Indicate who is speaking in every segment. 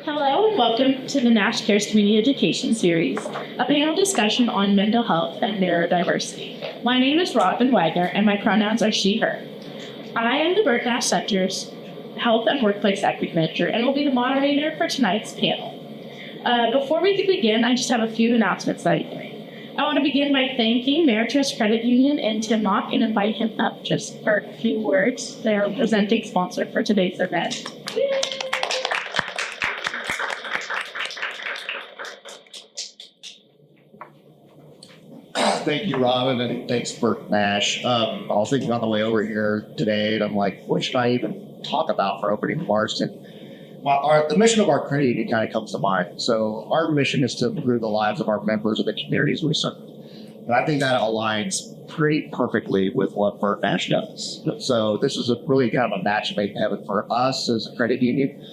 Speaker 1: Hello and welcome to the Nash Cares Community Education Series, a panel discussion on mental health and neurodiversity. My name is Robin Wagner and my pronouns are she, her. I am the Burt Nash Center's Health and Workplace Equity Manager and will be the moderator for tonight's panel. Before we begin, I just have a few announcements that I need to make. I want to begin by thanking Meritus Credit Union and Tim Mock and invite him up just for a few words. They are a presenting sponsor for today's event.
Speaker 2: Thank you, Robin, and thanks, Burt Nash. I was thinking on the way over here today, and I'm like, what should I even talk about for opening remarks? And the mission of our credit union kind of comes to mind. So our mission is to improve the lives of our members of the communities we serve. And I think that aligns pretty perfectly with what Burt Nash does. So this is really kind of a match made in heaven for us as a credit union.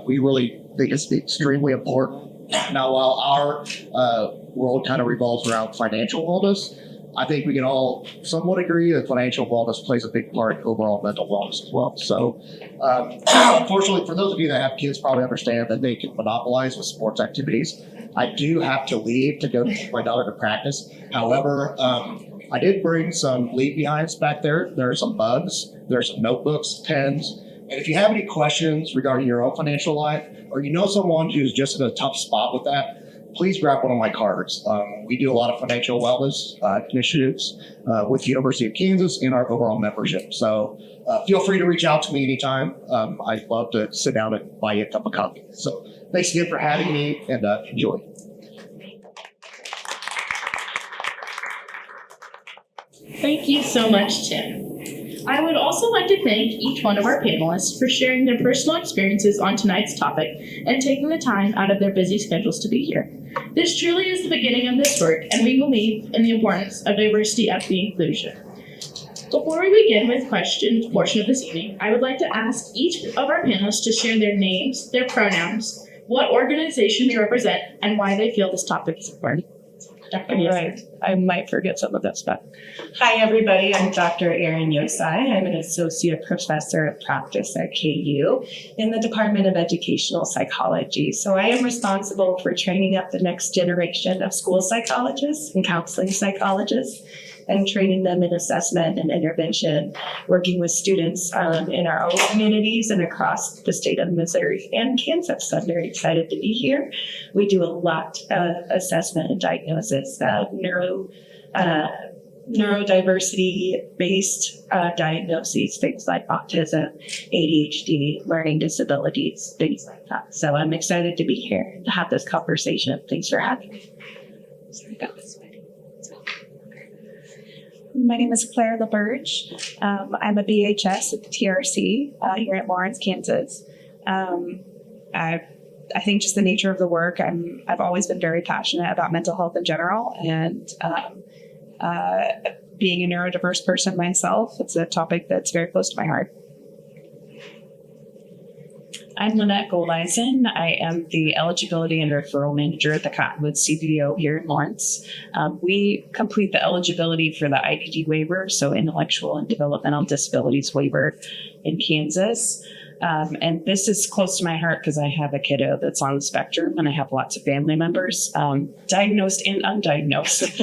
Speaker 2: We really think it's extremely important. Now, while our world kind of revolves around financial wellness, I think we can all somewhat agree that financial wellness plays a big part in overall mental wellness as well. So, unfortunately, for those of you that have kids, probably understand that they can monopolize with sports activities. I do have to leave to go take my daughter to practice. However, I did bring some leave behinds back there. There are some bugs, there's some notebooks, pens. And if you have any questions regarding your own financial life, or you know someone who's just in a tough spot with that, please grab one of my cards. We do a lot of financial wellness initiatives with the University of Kansas in our overall membership. So feel free to reach out to me anytime. I'd love to sit down and buy you a cup of coffee. So thanks again for having me, and enjoy.
Speaker 1: Thank you so much, Tim. I would also like to thank each one of our panelists for sharing their personal experiences on tonight's topic and taking the time out of their busy schedules to be here. This truly is the beginning of this work, and we believe in the importance of diversity, equity, inclusion. Before we begin with questions portion of this evening, I would like to ask each of our panelists to share their names, their pronouns, what organization they represent, and why they feel this topic is important.
Speaker 3: Right. I might forget some of that stuff. Hi, everybody. I'm Dr. Erin Yosai. I'm an associate professor of practice at KU in the Department of Educational Psychology. So I am responsible for training up the next generation of school psychologists and counseling psychologists and training them in assessment and intervention, working with students in our own communities and across the state of Missouri and Kansas. So I'm very excited to be here. We do a lot of assessment and diagnosis, neurodiversity-based diagnoses, things like autism, ADHD, learning disabilities, things like that. So I'm excited to be here to have this conversation. Thanks for having me. Sorry, got this way.
Speaker 4: My name is Claire LaBerge. I'm a BHS at the TRC here at Lawrence, Kansas. I think just the nature of the work, I've always been very passionate about mental health in general, and being a neurodiverse person myself, it's a topic that's very close to my heart.
Speaker 3: I'm Lynette Goleisen. I am the Eligibility and Referral Manager at the Cottonwood CBO here in Lawrence. We complete the eligibility for the IDD waiver, so Intellectual and Developmental Disabilities waiver in Kansas. And this is close to my heart because I have a kiddo that's on the spectrum, and I have lots of family members, diagnosed and undiagnosed,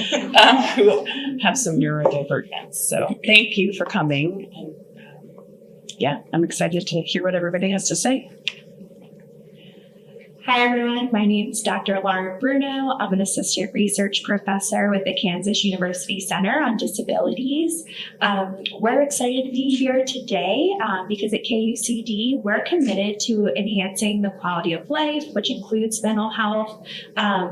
Speaker 3: who have some neurodivergence. So thank you for coming. And, I'm excited to hear what everybody has to say.
Speaker 4: Hi, everyone. My name is Dr. Laura Bruno. I'm an assistant research professor with the Kansas University Center on Disabilities. We're excited to be here today because at KUCD, we're committed to enhancing the quality of life, which includes mental health,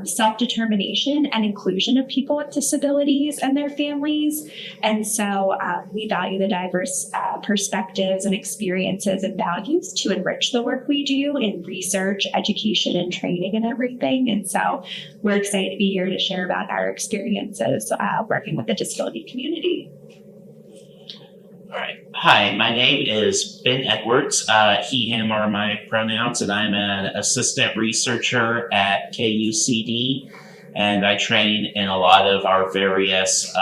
Speaker 4: self-determination, and inclusion of people with disabilities and their families. And so we value the diverse perspectives and experiences and values to enrich the work we do in research, education, and training and everything. And so we're excited to be here to share about our experiences working with the disability community.
Speaker 5: All right. Hi, my name is Ben Edwards. He, him are my pronouns, and I'm an assistant researcher at KUCD, and I train in a lot of our various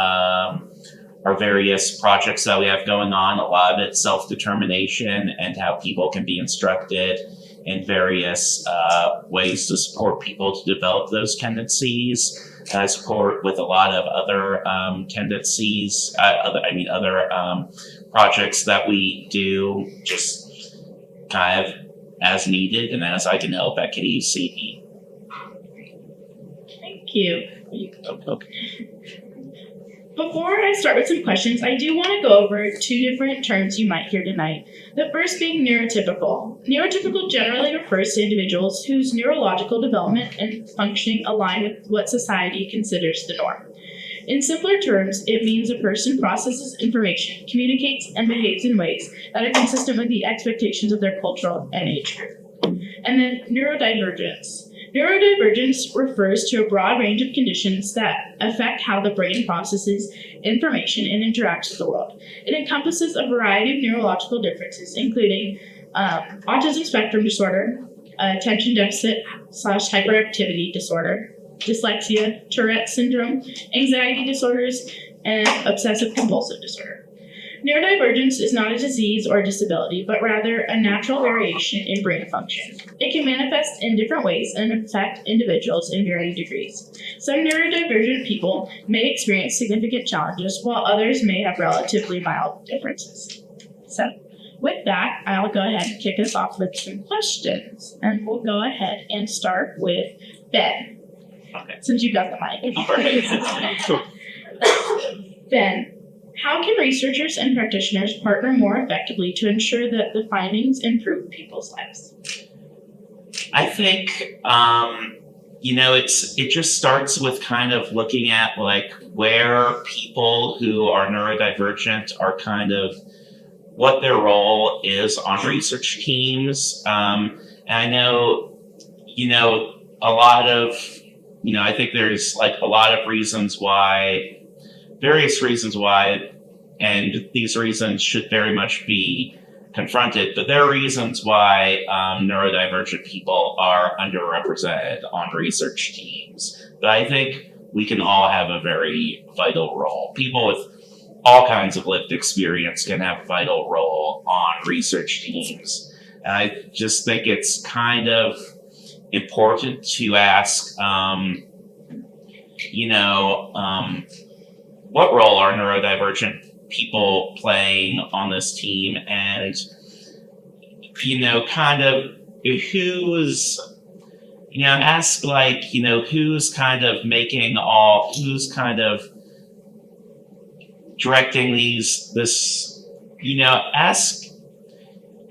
Speaker 5: projects that we have going on. A lot of it's self-determination and how people can be instructed in various ways to support people to develop those tendencies. And I support with a lot of other tendencies, other projects that we do, just kind of as needed and as I can help at KUCD.
Speaker 1: Thank you.
Speaker 2: Okay.
Speaker 1: Before I start with some questions, I do want to go over two different terms you might hear tonight. The first being neurotypical. Neurotypical generally refers to individuals whose neurological development and functioning align with what society considers the norm. In simpler terms, it means a person processes information, communicates, and behaves in ways that are consistent with the expectations of their cultural and age group. And then neurodivergence. Neurodivergence refers to a broad range of conditions that affect how the brain processes information and interacts with the world. It encompasses a variety of neurological differences, including autism spectrum disorder, attention deficit / hyperactivity disorder, dyslexia, Tourette syndrome, anxiety disorders, and obsessive compulsive disorder. Neurodivergence is not a disease or a disability, but rather a natural variation in brain function. It can manifest in different ways and affect individuals in varying degrees. Some neurodivergent people may experience significant challenges, while others may have relatively mild differences. So, with that, I'll go ahead and kick us off with some questions. And we'll go ahead and start with Ben, since you got the mic. Ben, how can researchers and practitioners partner more effectively to ensure that the findings improve people's lives?
Speaker 5: I think, it just starts with kind of looking at like where people who are neurodivergent are kind of what their role is on research teams. And I know, a lot of, I think there's like a lot of various reasons why, and these reasons should very much be confronted, but there are reasons why neurodivergent people are underrepresented on research teams. But I think we can all have a very vital role. People with all kinds of lived experience can have a vital role on research teams. And I just think it's kind of important to ask, what role are neurodivergent people playing on this team, and kind of who's ask like who's kind of who's kind of directing ask.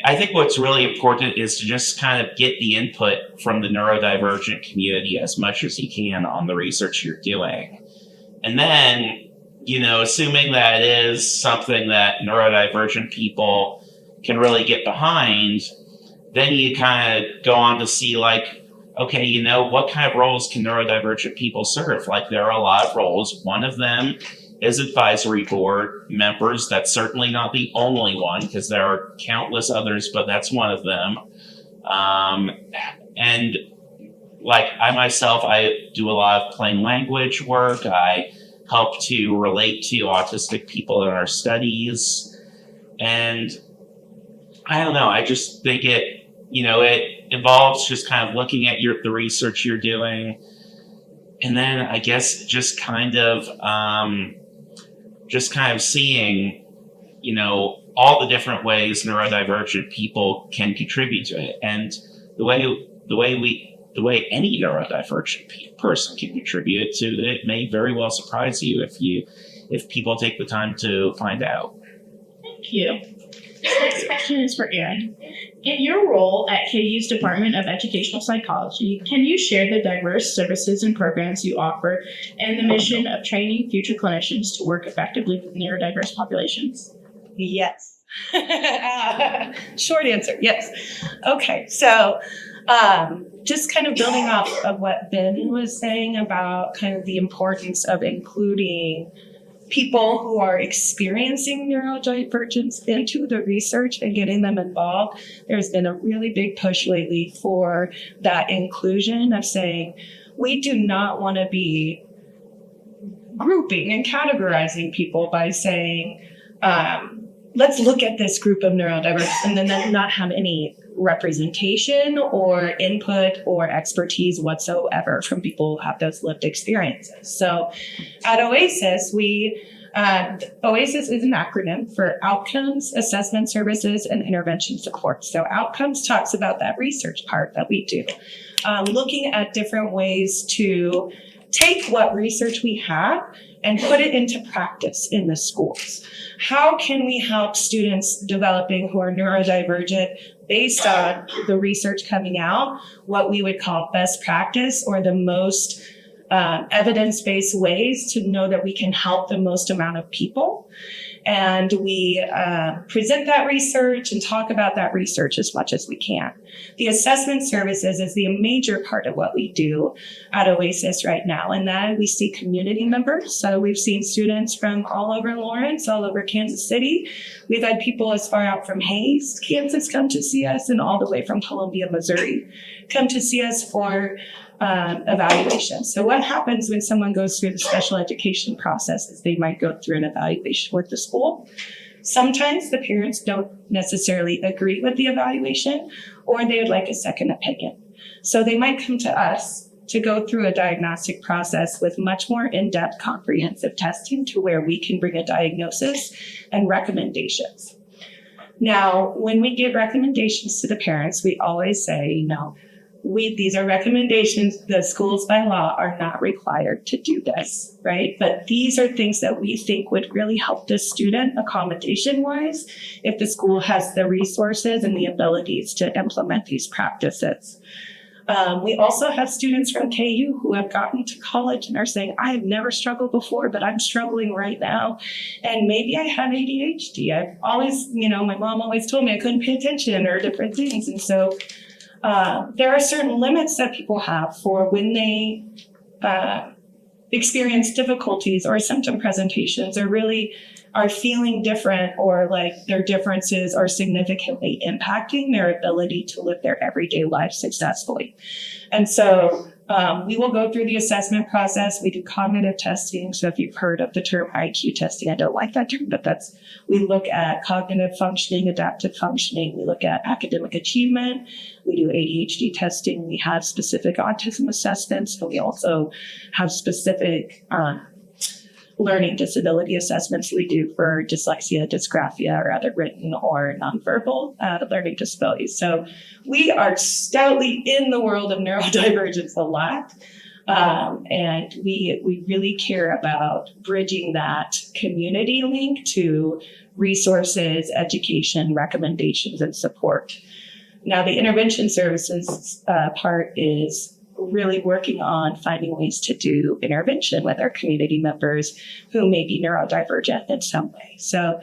Speaker 5: I think what's really important is to just kind of get the input from the neurodivergent community as much as you can on the research you're doing, and then assuming that it is something that neurodivergent people can really get behind, then you kind of go on to see like, okay, what kind of roles can neurodivergent people serve? Like there are a lot of roles. One of them is advisory board members. That's certainly not the only one because there are countless others, but that's one of them. And like I myself, I do a lot of plain language work. I help to relate to autistic people in our studies. And I don't know, I just think it involves just kind of looking at the research you're doing. And then I guess just kind of seeing, all the different ways neurodivergent people can contribute to it. And the way any neurodivergent person can contribute to it may very well surprise you if people take the time to find out.
Speaker 1: Thank you. This next question is for Erin. In your role at KU's Department of Educational Psychology, can you share the diverse services and programs you offer and the mission of training future clinicians to work effectively with neurodiverse populations?
Speaker 3: Yes. Short answer, yes. Okay, so just kind of building off of what Ben was saying about kind of the importance of including people who are experiencing neurodivergence into the research and getting them involved. There's been a really big push lately for that inclusion of saying, we do not want to be grouping and categorizing people by saying, let's look at this group of neurodiverse and then not have any representation or input or expertise whatsoever from people who have those lived experiences. So at OASIS, OASIS is an acronym for Outcomes, Assessment Services, and Intervention Support. So Outcomes talks about that research part that we do, looking at different ways to take what research we have and put it into practice in the schools. How can we help students developing who are neurodivergent based on the research coming out, what we would call best practice or the most evidence-based ways to know that we can help the most amount of people? And we present that research and talk about that research as much as we can. The assessment services is the major part of what we do at OASIS right now. And that we see community members. So we've seen students from all over Lawrence, all over Kansas City. We've had people as far out from Hayes, Kansas come to see us, and all the way from Columbia, Missouri come to see us for evaluation. So what happens when someone goes through the special education process is they might go through an evaluation with the school. Sometimes the parents don't necessarily agree with the evaluation, or they would like a second opinion. So they might come to us to go through a diagnostic process with much more in-depth comprehensive testing to where we can bring a diagnosis and recommendations. Now, when we give recommendations to the parents, we always say, these are recommendations. The schools by law are not required to do this, right? But these are things that we think would really help the student accommodation-wise if the school has the resources and the abilities to implement these practices. We also have students from KU who have gotten to college and are saying, I have never struggled before, but I'm struggling right now. And maybe I have ADHD. I've always, my mom always told me I couldn't pay attention or different things. And so there are certain limits that people have for when they experience difficulties or symptom presentations or really are feeling different or like their differences are significantly impacting their ability to live their everyday life successfully. And so we will go through the assessment process. We do cognitive testing. So if you've heard of the term IQ testing, I don't like that term, but we look at cognitive functioning, adaptive functioning. We look at academic achievement. We do ADHD testing. We have specific autism assessments. And we also have specific learning disability assessments we do for dyslexia, dysgraphia, or other written or nonverbal learning disabilities. So we are stoutly in the world of neurodivergence a lot. And we really care about bridging that community link to resources, education, recommendations, and support. Now, the intervention services part is really working on finding ways to do intervention with our community members who may be neurodivergent in some way. So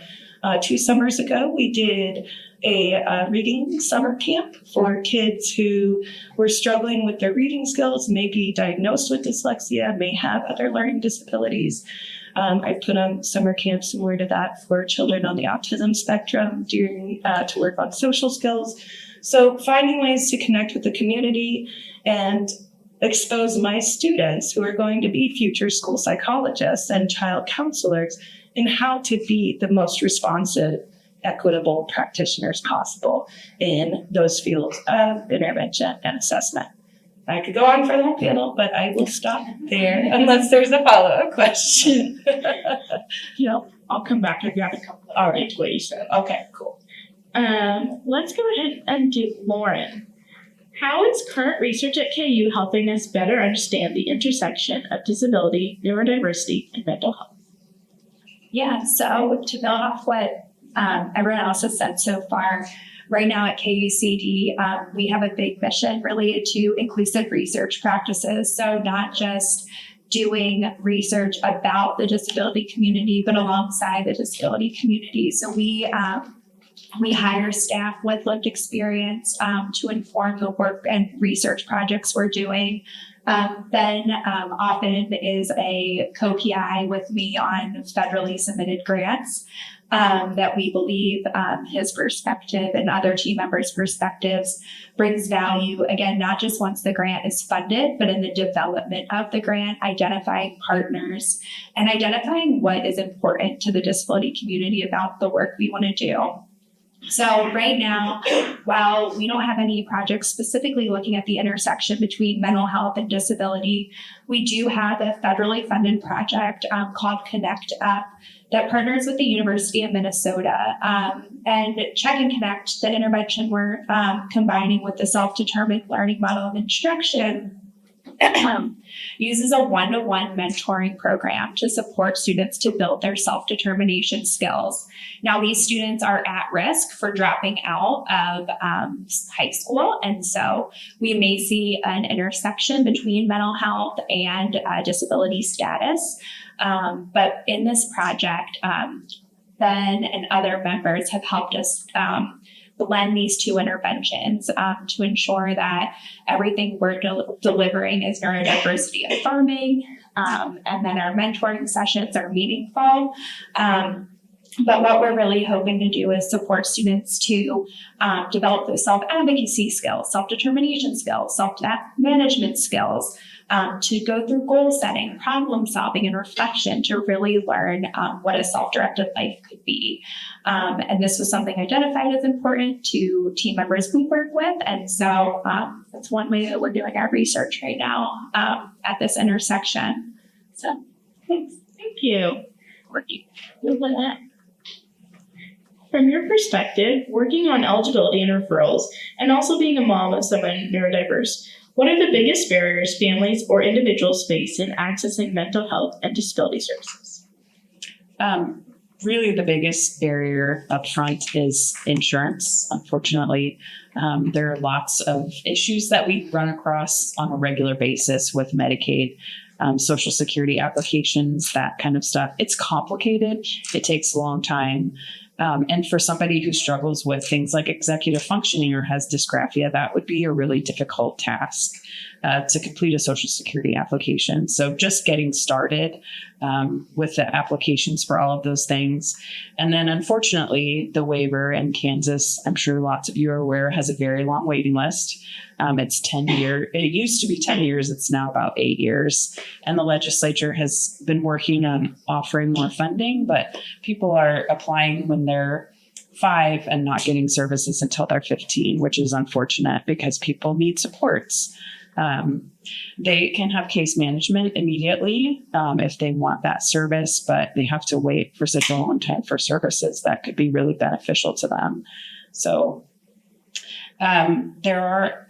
Speaker 3: 2 summers ago, we did a reading summer camp for kids who were struggling with their reading skills, may be diagnosed with dyslexia, may have other learning disabilities. I put on summer camps similar to that for children on the autism spectrum to work on social skills. So finding ways to connect with the community and expose my students who are going to be future school psychologists and child counselors in how to be the most responsive, equitable practitioners possible in those fields of intervention and assessment. I could go on for the whole panel, but I will stop there unless there's a follow-up question.
Speaker 1: I'll come back and grab a couple of
Speaker 3: All right.
Speaker 1: what you said.
Speaker 3: Okay, cool.
Speaker 1: Let's go ahead and do Lauren. How is current research at KU helping us better understand the intersection of disability, neurodiversity, and mental health?
Speaker 4: Yeah, so to build off what everyone else has said so far, right now at KUCD, we have a big mission related to inclusive research practices. So not just doing research about the disability community, but alongside the disability community. So we hire staff with lived experience to inform the work and research projects we're doing. Ben often is a co-PI with me on federally submitted grants. that we believe his perspective and other team members' perspectives brings value, again, not just once the grant is funded, but in the development of the grant, identifying partners and identifying what is important to the disability community about the work we want to do. So right now, while we don't have any projects specifically looking at the intersection between mental health and disability, we do have a federally funded project called Connect Up that partners with the University of Minnesota. And Check and Connect, the intervention we're combining with the self-determined learning model of instruction, uses a one-to-one mentoring program to support students to build their self-determination skills. Now, these students are at risk for dropping out of high school, and so we may see an intersection between mental health and disability status. But in this project, Ben and other members have helped us blend these two interventions to ensure that everything we're delivering is neurodiversity affirming, and then our mentoring sessions are meaningful. But what we're really hoping to do is support students to develop those self-advocacy skills, self-determination skills, self-management skills, to go through goal setting, problem solving, and reflection to really learn what a self-directed life could be. And this was something identified as important to team members we work with. And so that's one way that we're doing our research right now at this intersection. So thanks.
Speaker 1: Thank you. From your perspective, working on eligibility and referrals, and also being a mom of someone neurodiverse, what are the biggest barriers families or individuals face in accessing mental health and disability services?
Speaker 6: Really, the biggest barrier up front is insurance. Unfortunately, there are lots of issues that we run across on a regular basis with Medicaid, Social Security applications, that kind of stuff. It's complicated. It takes a long time. And for somebody who struggles with things like executive functioning or has dysgraphia, that would be a really difficult task to complete a Social Security application. So just getting started with the applications for all of those things. And then unfortunately, the waiver in Kansas, I'm sure lots of you are aware, has a very long waiting list. It's 10 years. It used to be 10 years. It's now about 8 years. And the legislature has been working on offering more funding, but people are applying when they're 5 and not getting services until they're 15, which is unfortunate because people need supports. They can have case management immediately if they want that service, but they have to wait for such a long time for services that could be really beneficial to them. So there are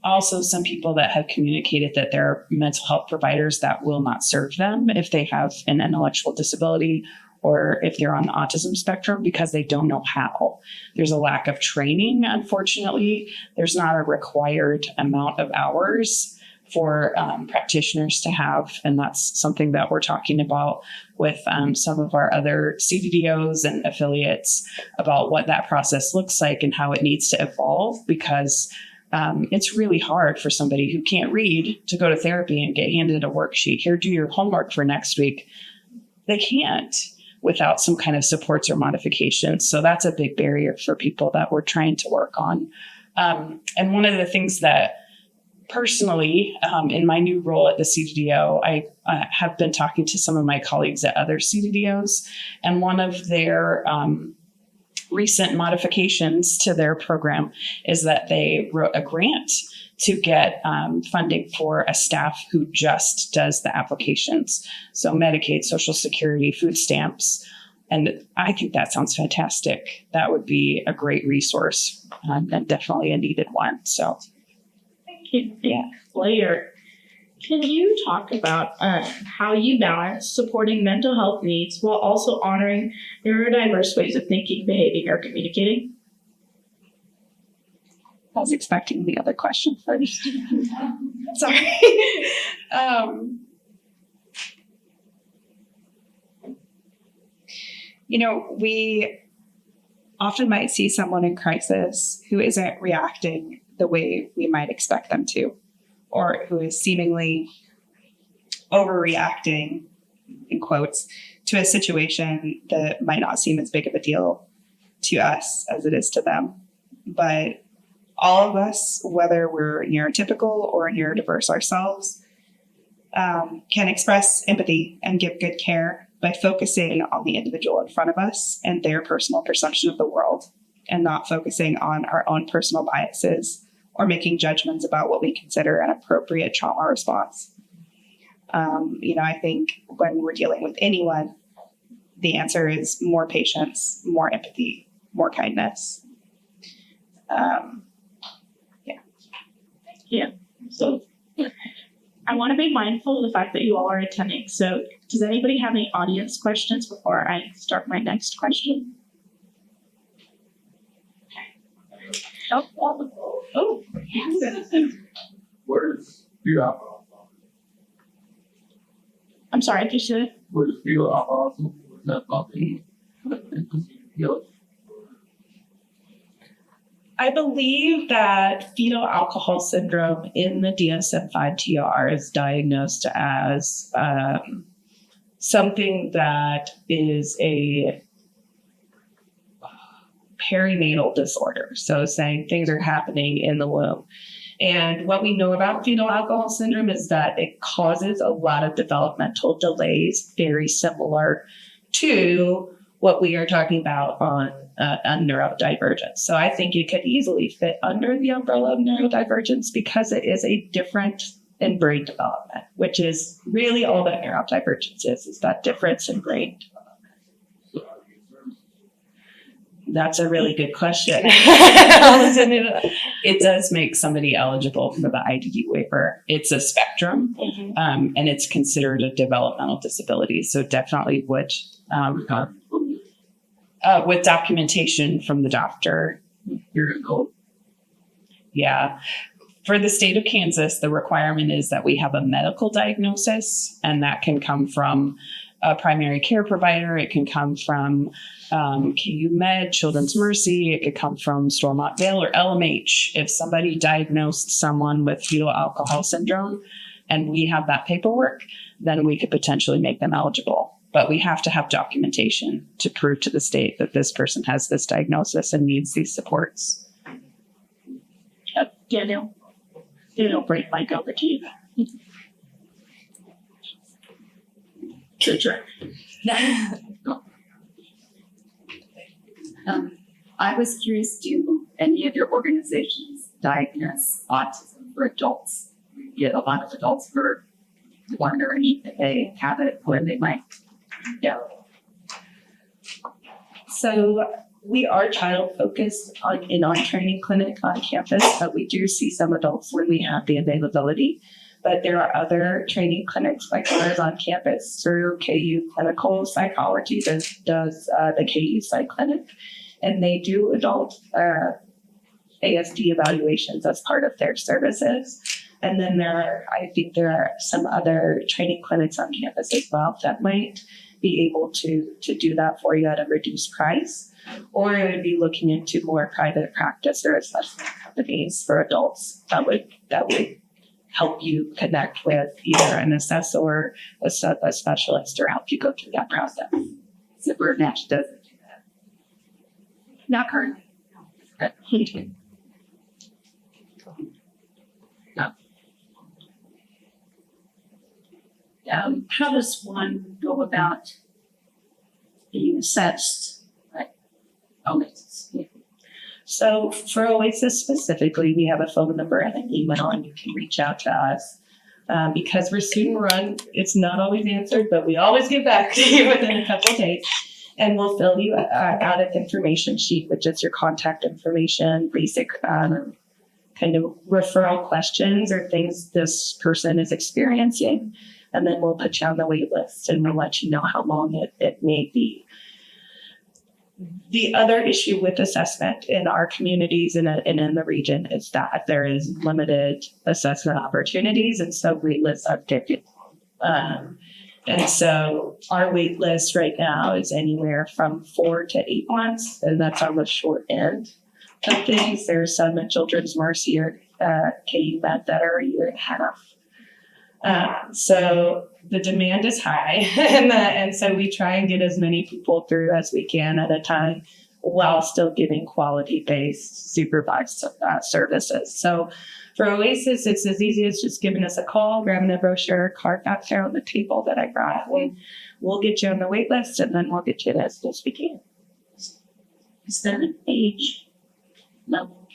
Speaker 6: also some people that have communicated that there are mental health providers that will not serve them if they have an intellectual disability or if they're on the autism spectrum because they don't know how. There's a lack of training, unfortunately. There's not a required amount of hours for practitioners to have, and that's something that we're talking about with some of our other CDDOs and affiliates about what that process looks like and how it needs to evolve because it's really hard for somebody who can't read to go to therapy and get handed a worksheet. Here, do your homework for next week. They can't without some kind of supports or modifications. So that's a big barrier for people that we're trying to work on. And one of the things that personally, in my new role at the CDDO, I have been talking to some of my colleagues at other CDDOs, and one of their recent modifications to their program is that they wrote a grant to get funding for a staff who just does the applications. So Medicaid, Social Security, food stamps. And I think that sounds fantastic. That would be a great resource and definitely a needed one. So
Speaker 1: Thank you. Yeah. Later, can you talk about how you balance supporting mental health needs while also honoring neurodiverse ways of thinking, behaving, or communicating?
Speaker 6: I was expecting the other question first.
Speaker 3: Sorry. We often might see someone in crisis who isn't reacting the way we might expect them to, or who is seemingly overreacting, in quotes, to a situation that might not seem as big of a deal to us as it is to them. But all of us, whether we're neurotypical or neurodiverse ourselves, can express empathy and give good care by focusing on the individual in front of us and their personal perception of the world, and not focusing on our own personal biases or making judgments about what we consider an appropriate trauma response. I think when we're dealing with anyone, the answer is more patience, more empathy, more kindness.
Speaker 1: So I want to be mindful of the fact that you all are attending. So does anybody have any audience questions before I start my next question? Oh.
Speaker 7: Where's fetal alcohol?
Speaker 1: I'm sorry, just
Speaker 7: Where's fetal alcohol? What's that about the
Speaker 3: I believe that fetal alcohol syndrome in the DSM-5-TR is diagnosed as something that is a perinatal disorder. So saying things are happening in the womb. And what we know about fetal alcohol syndrome is that it causes a lot of developmental delays, very similar to what we are talking about on neurodivergence. So I think it could easily fit under the umbrella of neurodivergence because it is a difference in brain development, which is really all that neurodivergence is that difference in brain development. That's a really good question.
Speaker 6: It does make somebody eligible for the IDD waiver. It's a spectrum, and it's considered a developmental disability. So definitely would, with documentation from the doctor. Yeah. For the state of Kansas, the requirement is that we have a medical diagnosis, and that can come from a primary care provider. It can come from KU Med, Children's Mercy. It could come from Stormont Vale or LMH. If somebody diagnosed someone with fetal alcohol syndrome and we have that paperwork, then we could potentially make them eligible. But we have to have documentation to prove to the state that this person has this diagnosis and needs these supports.
Speaker 1: Daniel, bring mic over to you. Sure.
Speaker 8: I was curious, do any of your organizations diagnose autism for adults? You get a lot of adults who are wondering if they have it, when they might know.
Speaker 3: So we are child focused in our training clinic on campus, but we do see some adults when we have the availability. But there are other training clinics like ours on campus through KU Clinical Psychology that does the KU Psych Clinic, and they do adult ASD evaluations as part of their services. And then I think there are some other training clinics on campus as well that might be able to do that for you at a reduced price, or it would be looking into more private practice or assessment companies for adults that would help you connect with either an assessor, a specialist, or help you go through that process.
Speaker 8: Zipper Nash doesn't do that. Not currently. How does one go about being assessed?
Speaker 3: So for OASIS specifically, we have a phone number and an email, and you can reach out to us. Because we're student run, it's not always answered, but we always get back to you within a couple of days. And we'll fill you out an information sheet with just your contact information, basic kind of referral questions or things this person is experiencing. And then we'll put you on the wait list and we'll let you know how long it may be. The other issue with assessment in our communities and in the region is that there is limited assessment opportunities, and so wait lists are taken. And so our wait list right now is anywhere from 4 to 8 months, and that's on the short end of things. There's some at Children's Mercy or KU Med that are a year and a half. So the demand is high, and so we try and get as many people through as we can at a time while still giving quality-based supervised services. So for Oasis, it's as easy as just giving us a call, grabbing a brochure, card back there on the table that I brought, and we'll get you on the wait list, and then we'll get you as soon as we can.
Speaker 8: Is there an age level?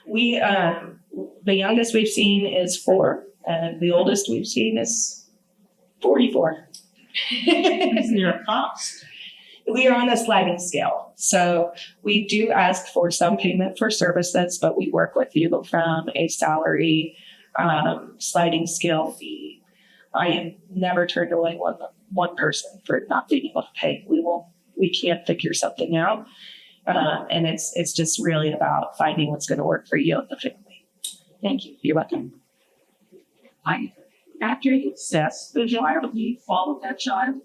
Speaker 3: We, the youngest we've seen is 4, and the oldest we've seen is 44.
Speaker 5: Is there a cost?
Speaker 3: We are on a sliding scale. So we do ask for some payment for services, but we work with you from a salary sliding scale fee. I have never turned away one person for not being able to pay. We can't figure something out. And it's just really about finding what's going to work for you and the family. Thank you. You're welcome.
Speaker 8: After you assess the child, do you follow that child?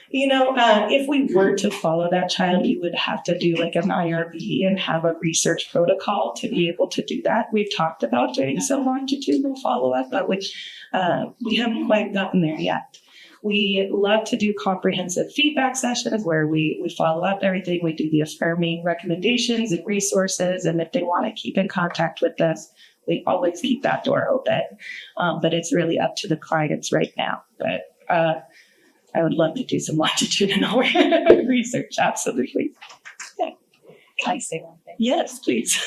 Speaker 3: If we were to follow that child, you would have to do like an IRB and have a research protocol to be able to do that. We've talked about doing some longitudinal follow-up, but we haven't quite gotten there yet. We love to do comprehensive feedback sessions where we follow up everything. We do the affirming recommendations and resources, and if they want to keep in contact with us, we always keep that door open. But it's really up to the clients right now. But I would love to do some longitudinal research. Absolutely.
Speaker 6: Can I say one thing?
Speaker 3: Yes, please.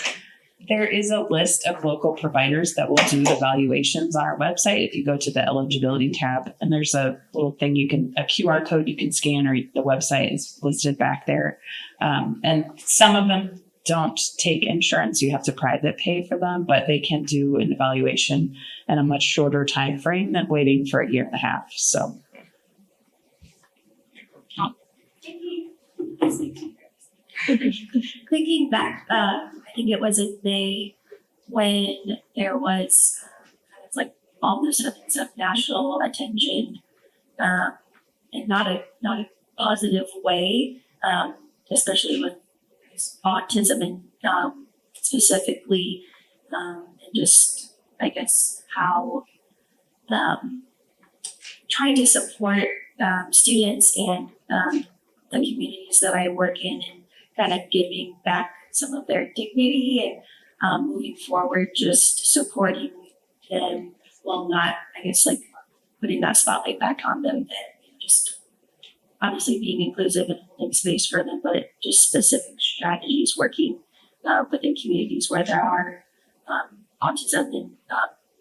Speaker 6: There is a list of local providers that will do evaluations on our website. If you go to the eligibility tab, and there's a little thing a QR code you can scan, or the website is listed back there. And some of them don't take insurance. You have to private pay for them, but they can do an evaluation in a much shorter time frame than waiting for 1.5 years. So.
Speaker 4: Thinking back, I think it was in May when there was like all this evidence of national attention, in not a positive way, especially with autism and specifically, and just I guess how trying to support students and the communities that I work in, and kind of giving back some of their dignity and moving forward, just supporting them while not, I guess, like putting that spotlight back on them, and just obviously being inclusive and holding space for them, but just specific strategies working within communities where there are autism and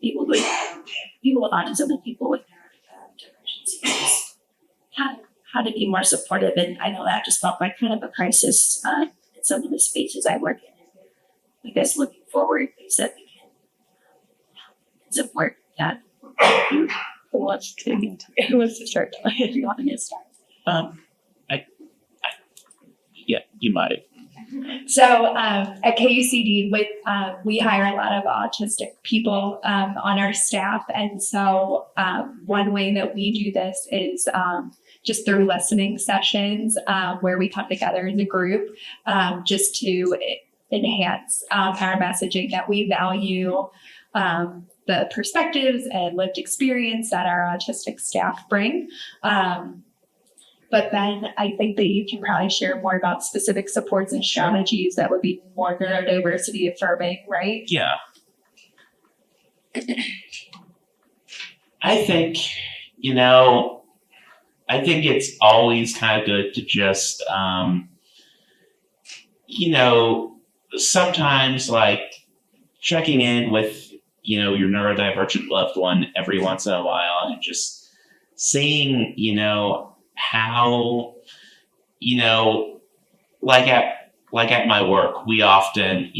Speaker 4: people with autism and people with neurodivergence. How to be more supportive, and I know that just felt like kind of a crisis in some of the spaces I work in. I guess looking forward, things that we can support that.
Speaker 3: Who wants to start? If you want to get started.
Speaker 5: Yeah, you might.
Speaker 4: So at KUCD, we hire a lot of autistic people on our staff, and so one way that we do this is just through listening sessions where we come together as a group just to enhance our messaging that we value the perspectives and lived experience that our autistic staff bring. But then I think that you can probably share more about specific supports and strategies that would be more neurodiversity affirming, right?
Speaker 5: Yeah. I think, it's always kind of good to just, sometimes like checking in with, your neurodivergent loved one every once in a while and just seeing, how, like at my work, we often,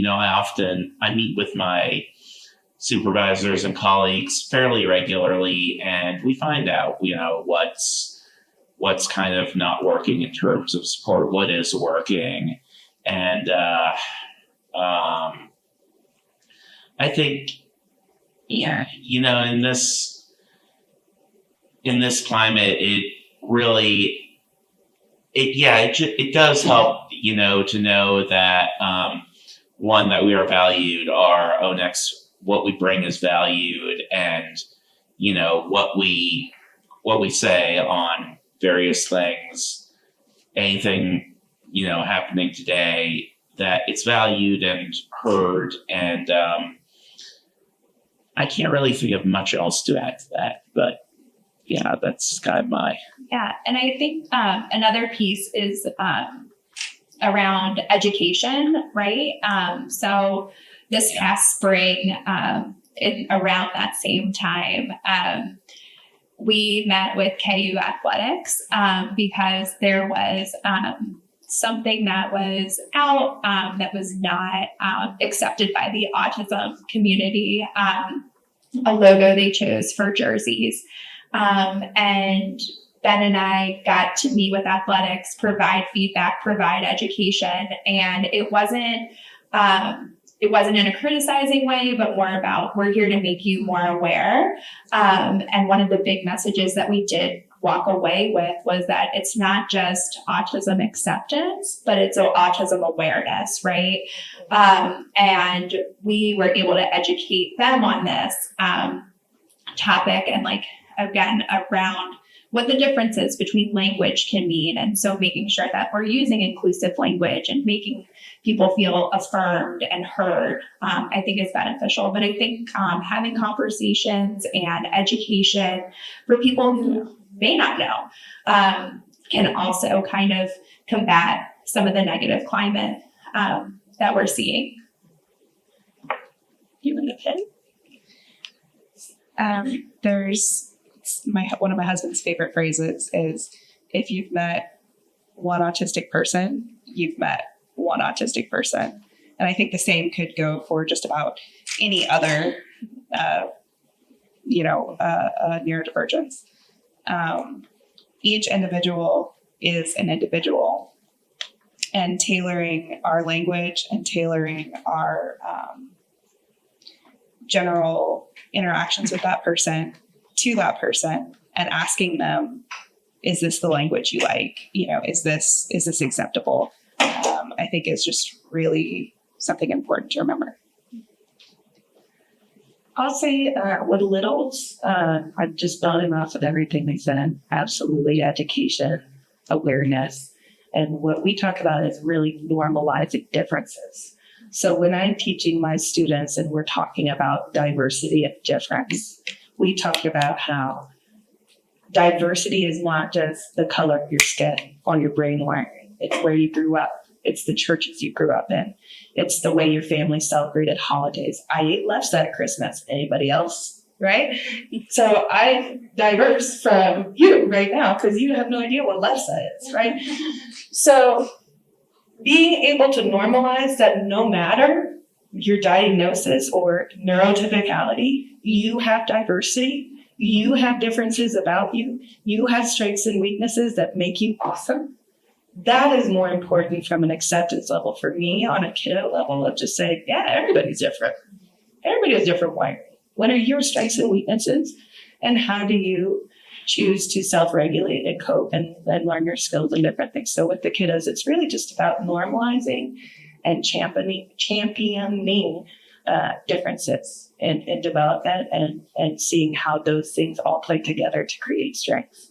Speaker 5: I meet with my supervisors and colleagues fairly regularly, and we find out, what's kind of not working in terms of support, what is working. And I think, in this climate, it really, it does help, to know that, one, that we are valued, our own what we bring is valued, and, what we say on various things, anything, happening today, that it's valued and heard. And I can't really think of much else to add to that, but yeah, that's kind of my.
Speaker 4: Yeah, and I think another piece is around education, right? So this past spring, around that same time, we met with KU Athletics because there was something that was out that was not accepted by the autism community, a logo they chose for jerseys. And Ben and I got to meet with athletics, provide feedback, provide education, and it wasn't in a criticizing way, but more about, we're here to make you more aware. And one of the big messages that we did walk away with was that it's not just autism acceptance, but it's autism awareness, right? And we were able to educate them on this topic and again, around what the differences between language can mean. And so making sure that we're using inclusive language and making people feel affirmed and heard, I think is beneficial. But I think having conversations and education for people who may not know can also kind of combat some of the negative climate that we're seeing.
Speaker 3: You want the pin? There's one of my husband's favorite phrases is, if you've met one autistic person, you've met one autistic person. And I think the same could go for just about any other, neurodivergence. Each individual is an individual, and tailoring our language and tailoring our general interactions with that person to that person, and asking them, is this the language you like? Is this acceptable? I think is just really something important to remember.
Speaker 8: I'll say with littles, I'm just nodding off of everything they said. Absolutely, education, awareness. And what we talk about is really normalizing differences. So when I'm teaching my students and we're talking about diversity of difference, we talk about how diversity is not just the color of your skin or your brain wiring. It's where you grew up. It's the churches you grew up in. It's the way your family celebrated holidays. I ate left side at Christmas. Anybody else? Right? So I'm diverse from you right now because you have no idea what left side is, right? So being able to normalize that no matter your diagnosis or neurotypicality, you have diversity, you have differences about you, you have strengths and weaknesses that make you awesome. That is more important from an acceptance level for me on a kiddo level of just saying, yeah, everybody's different. Everybody has different wiring. What are your strengths and weaknesses? And how do you choose to self-regulate and cope and learn your skills and different things? So with the kiddos, it's really just about normalizing and championing differences in development and seeing how those things all play together to create strengths.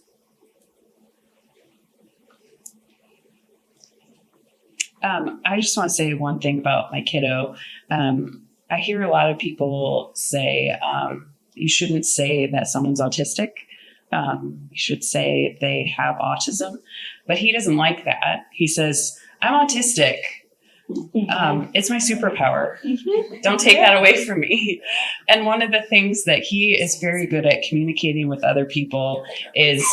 Speaker 6: I just want to say one thing about my kiddo. I hear a lot of people say you shouldn't say that someone's autistic. You should say they have autism, but he doesn't like that. He says, I'm autistic. It's my superpower. Don't take that away from me. And one of the things that he is very good at communicating with other people is,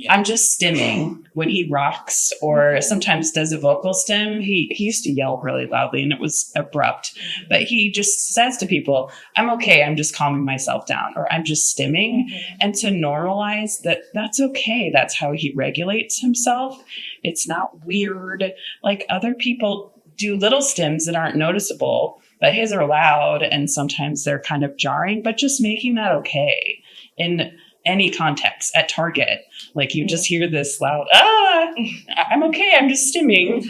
Speaker 6: I'm just stimming when he rocks or sometimes does a vocal stim. He used to yell really loudly and it was abrupt, but he just says to people, I'm okay. I'm just calming myself down, or I'm just stimming. And to normalize that, that's okay. That's how he regulates himself. It's not weird. Like other people do little stims that aren't noticeable, but his are loud and sometimes they're kind of jarring, but just making that okay in any context. At Target, like you just hear this loud, I'm okay, I'm just stimming.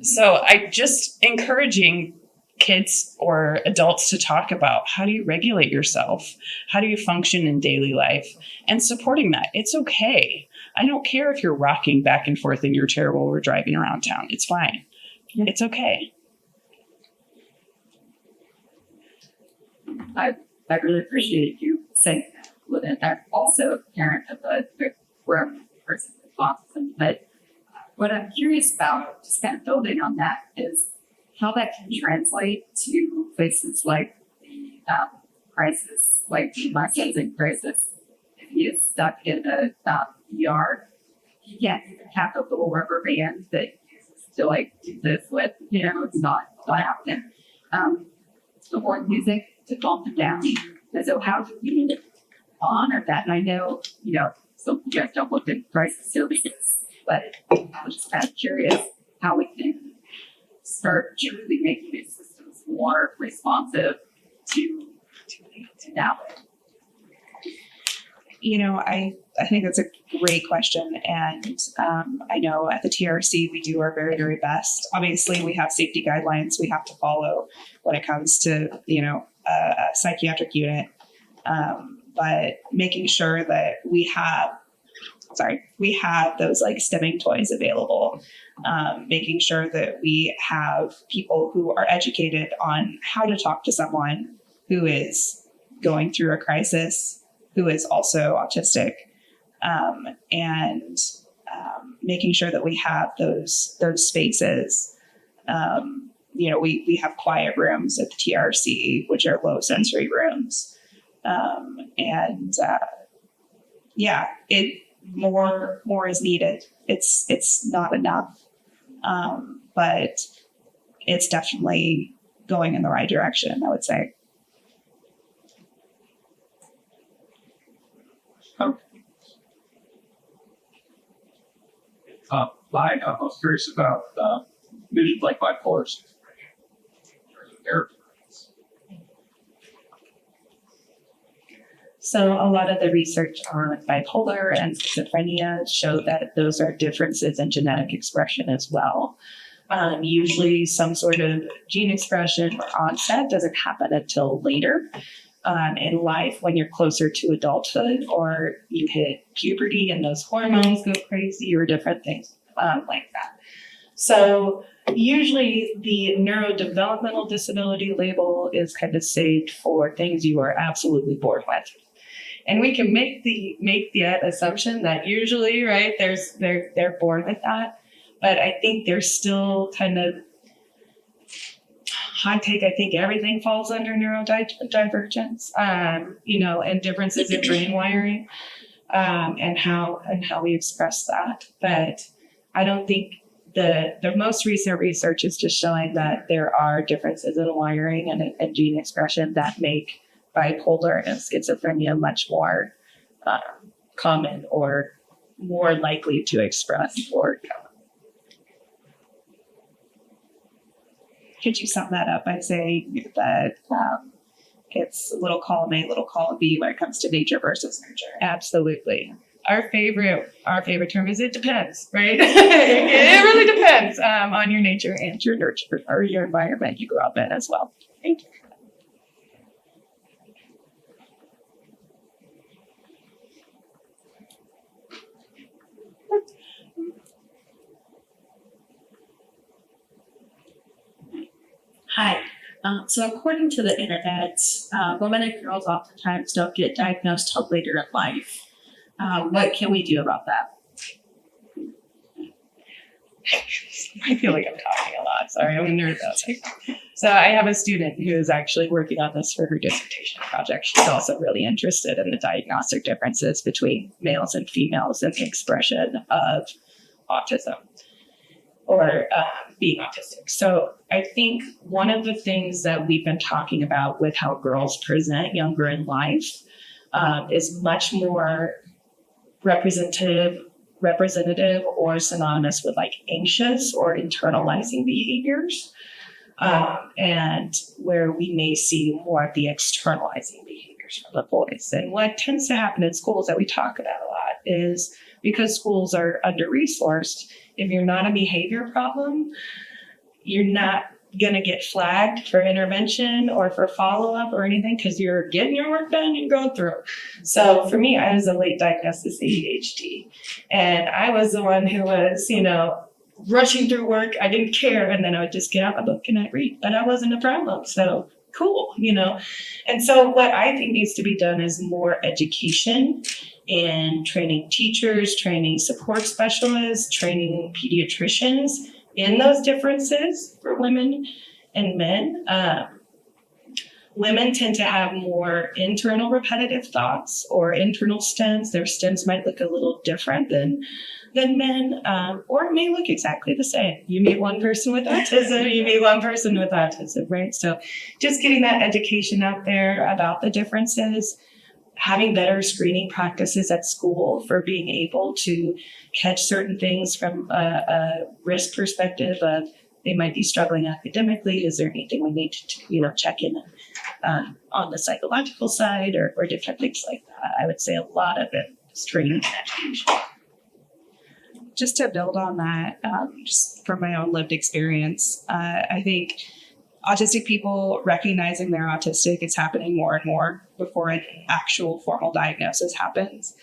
Speaker 6: So I just encouraging kids or adults to talk about how do you regulate yourself? How do you function in daily life? And supporting that. It's okay. I don't care if you're rocking back and forth in your chair while we're driving around town. It's fine.
Speaker 8: Yeah.
Speaker 6: It's okay.
Speaker 8: I really appreciate you saying that. And I'm also a parent of a person with autism. But what I'm curious about, just kind of building on that, is how that can translate to places like the crisis, like my son's in crisis. If he is stuck in a ER, he can't even have a little rubber band that he uses to like do this with. It's not happening. So more music to calm him down. And so how do we honor that? And I know, some of you guys don't look at crisis services, but I was just kind of curious how we can start truly making these systems more responsive to now.
Speaker 6: I think that's a great question. And I know at the TRC, we do our very, very best. Obviously, we have safety guidelines we have to follow when it comes to, a psychiatric unit. But making sure that we have those like stimming toys available, making sure that we have people who are educated on how to talk to someone who is going through a crisis, who is also autistic, and making sure that we have those spaces. We have quiet rooms at the TRC, which are low sensory rooms. More is needed. It's not enough, but it's definitely going in the right direction, I would say.
Speaker 7: I was curious about vision like bipolar schizophrenia.
Speaker 6: So a lot of the research on bipolar and schizophrenia show that those are differences in genetic expression as well. Usually some sort of gene expression or onset doesn't happen until later in life when you're closer to adulthood or you hit puberty and those hormones go crazy or different things like that. So usually the neurodevelopmental disability label is kind of saved for things you are absolutely born with. And we can make the assumption that usually, right, they're born with that. But I think there's still kind of hot take. I think everything falls under neurodivergence, and differences in brain wiring, and how we express that. But I don't think the most recent research is just showing that there are differences in wiring and gene expression that make bipolar and schizophrenia much more common or more likely to express or Could you sum that up? I'd say that it's little column A, little column B when it comes to nature versus nurture. Absolutely. Our favorite term is it depends, right? It really depends on your nature and your nurture or your environment you grew up in as well. Thank you.
Speaker 1: Hi. So according to the internet, women and girls oftentimes don't get diagnosed till later in life. What can we do about that?
Speaker 6: I feel like I'm talking a lot. Sorry, I'm a nerd about it. So I have a student who is actually working on this for her dissertation project. She's also really interested in the diagnostic differences between males and females in the expression of autism or being autistic. So I think one of the things that we've been talking about with how girls present younger in life is much more representative or synonymous with like anxious or internalizing behaviors, and where we may see more of the externalizing behaviors from the boys. And what tends to happen in schools that we talk about a lot is because schools are under-resourced, if you're not a behavior problem, you're not
Speaker 3: going to get flagged for intervention or for follow-up or anything because you're getting your work done and going through. So for me, I was a late diagnosis ADHD. And I was the one who was, rushing through work. I didn't care. And then I would just get out my book and I'd read. But I wasn't a problem. So cool, And so what I think needs to be done is more education and training teachers, training support specialists, training pediatricians in those differences for women and men. Women tend to have more internal repetitive thoughts or internal stems. Their stems might look a little different than men, or it may look exactly the same. You meet one person with autism, you meet one person with autism, right? So just getting that education out there about the differences, having better screening practices at school for being able to catch certain things from a risk perspective of they might be struggling academically. Is there anything we need to check in on the psychological side or different things like that? I would say a lot of it is training and education.
Speaker 6: Just to build on that, just from my own lived experience, I think autistic people recognizing they're autistic is happening more and more before an actual formal diagnosis happens.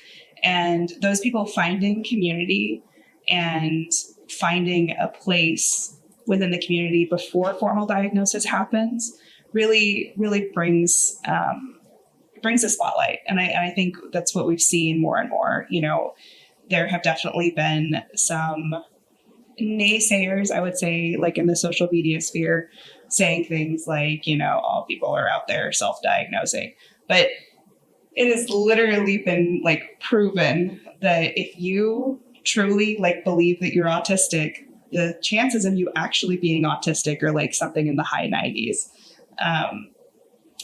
Speaker 6: And those people finding community and finding a place within the community before formal diagnosis happens really brings a spotlight. And I think that's what we've seen more and more. There have definitely been some naysayers, I would say, like in the social media sphere, saying things like, all people are out there self-diagnosing. But it has literally been proven that if you truly believe that you're autistic, the chances of you actually being autistic are something in the high 90s.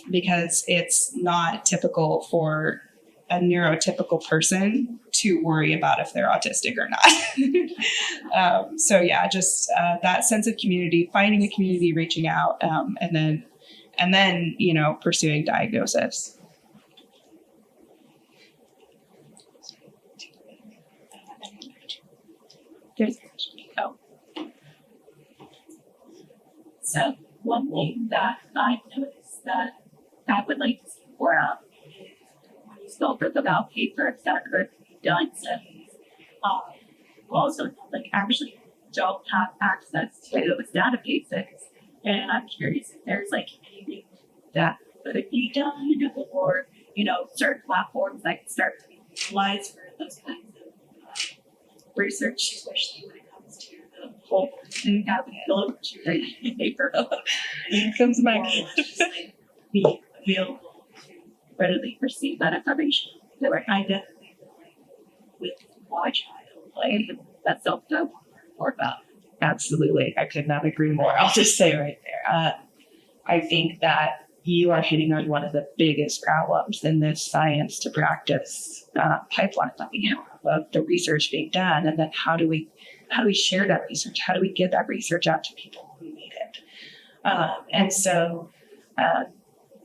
Speaker 6: Because it's not typical for a neurotypical person to worry about if they're autistic or not. So yeah, just that sense of community, finding a community, reaching out, and then pursuing diagnosis.
Speaker 8: So one thing that I noticed that I would like to see more of when you spoke about papers that are done studies, also actually don't have access to those databases. And I'm curious if there's anything that could be done or, certain platforms that can start to be utilized for those kinds of research, especially when it comes to the whole thing having a paper.
Speaker 3: Here comes my
Speaker 8: Be available to readily receive that information. So I definitely with my child, that's something I want to learn more about.
Speaker 3: Absolutely. I could not agree more. I'll just say right there. I think that you are hitting on one of the biggest problems in this science to practice pipeline that we have of the research being done. And then how do we share that research? How do we get that research out to people who need it? And so,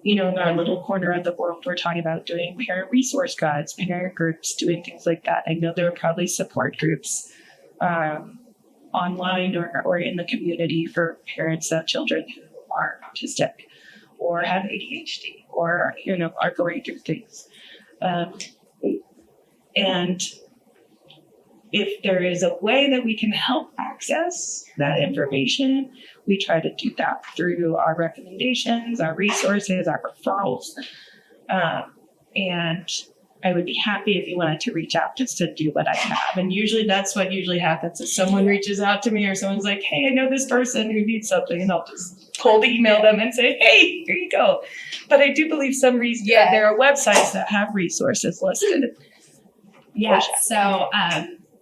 Speaker 3: in our little corner of the world, we're talking about doing parent resource guides, parent groups, doing things like that. I know there are probably support groups online or in the community for parents of children who are autistic or have ADHD or, are going through things. And if there is a way that we can help access that information, we try to do that through our recommendations, our resources, our referrals. And I would be happy if you wanted to reach out just to do what I have. And usually that's what usually happens is someone reaches out to me or someone's like, hey, I know this person who needs something. And I'll just cold email them and say, hey, here you go. But I do believe there are websites that have resources listed.
Speaker 4: Yeah. So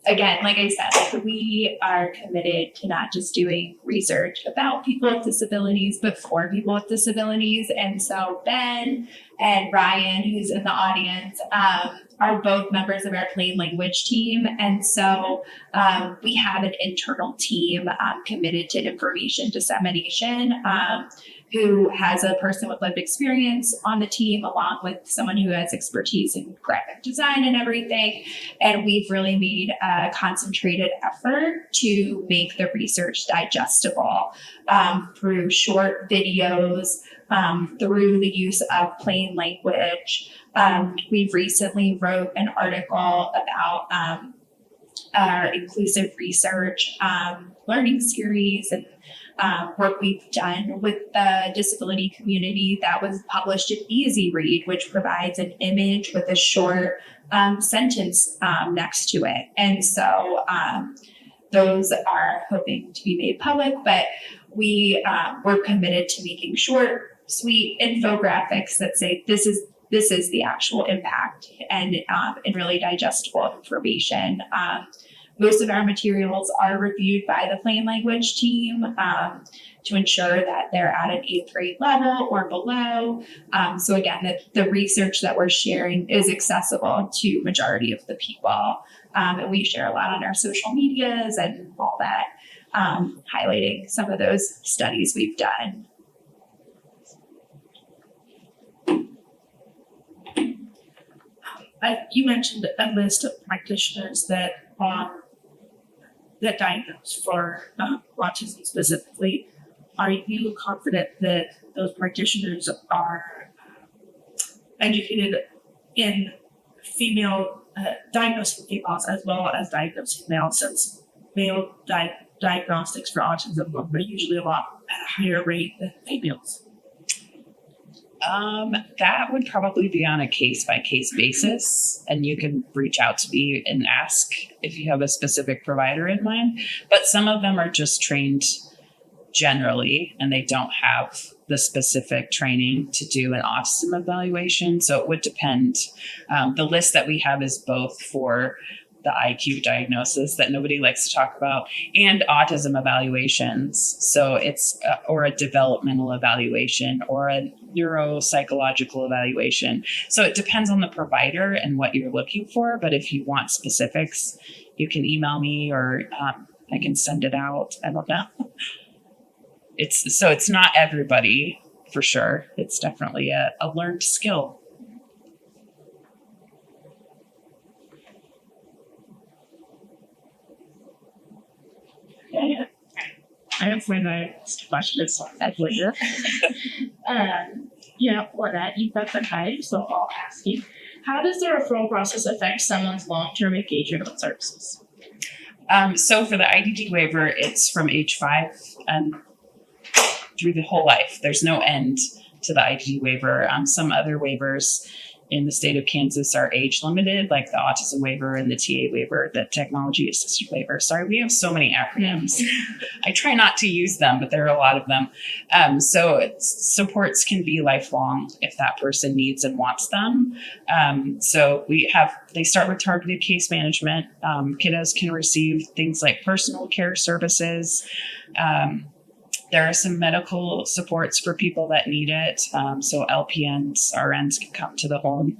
Speaker 4: again, like I said, we are committed to not just doing research about people with disabilities, but for people with disabilities. And so Ben and Ryan, who's in the audience, are both members of our plain language team. And so we have an internal team committed to information dissemination. who has a person with lived experience on the team, along with someone who has expertise in graphic design and everything. And we've really made a concentrated effort to make the research digestible through short videos, through the use of plain language. We've recently wrote an article about our inclusive research learning series and work we've done with the disability community that was published in Easy Read, which provides an image with a short sentence next to it. And so those are hoping to be made public, but we're committed to making short, sweet infographics that say this is the actual impact and really digestible information. Most of our materials are reviewed by the plain language team to ensure that they're at an 8th grade level or below. So again, the research that we're sharing is accessible to majority of the people. And we share a lot on our social medias and all that, highlighting some of those studies we've done.
Speaker 1: You mentioned a list of practitioners that diagnose for autism specifically. Are you confident that those practitioners are educated in female diagnosing females as well as diagnosing males, since male diagnostics for autism are usually at a higher rate than females?
Speaker 6: That would probably be on a case-by-case basis, and you can reach out to me and ask if you have a specific provider in mind. But some of them are just trained generally, and they don't have the specific training to do an autism evaluation. So it would depend. The list that we have is both for the IQ diagnosis that nobody likes to talk about and autism evaluations. So it's or a developmental evaluation or a neuropsychological evaluation. So it depends on the provider and what you're looking for. But if you want specifics, you can email me or I can send it out. I don't know. It's not everybody for sure. It's definitely a learned skill.
Speaker 1: I have my next question later. For that, you've got the time, so I'll ask you, how does the referral process affect someone's long-term engagement with services?
Speaker 6: So for the IDD waiver, it's from age 5 and through the whole life. There's no end to the IDD waiver. Some other waivers in the state of Kansas are age limited, like the autism waiver and the TA waiver, the technology assisted waiver. Sorry, we have so many acronyms. I try not to use them, but there are a lot of them. So supports can be lifelong if that person needs and wants them. So they start with targeted case management. Kiddos can receive things like personal care services. There are some medical supports for people that need it. So LPNs, RNs can come to the home.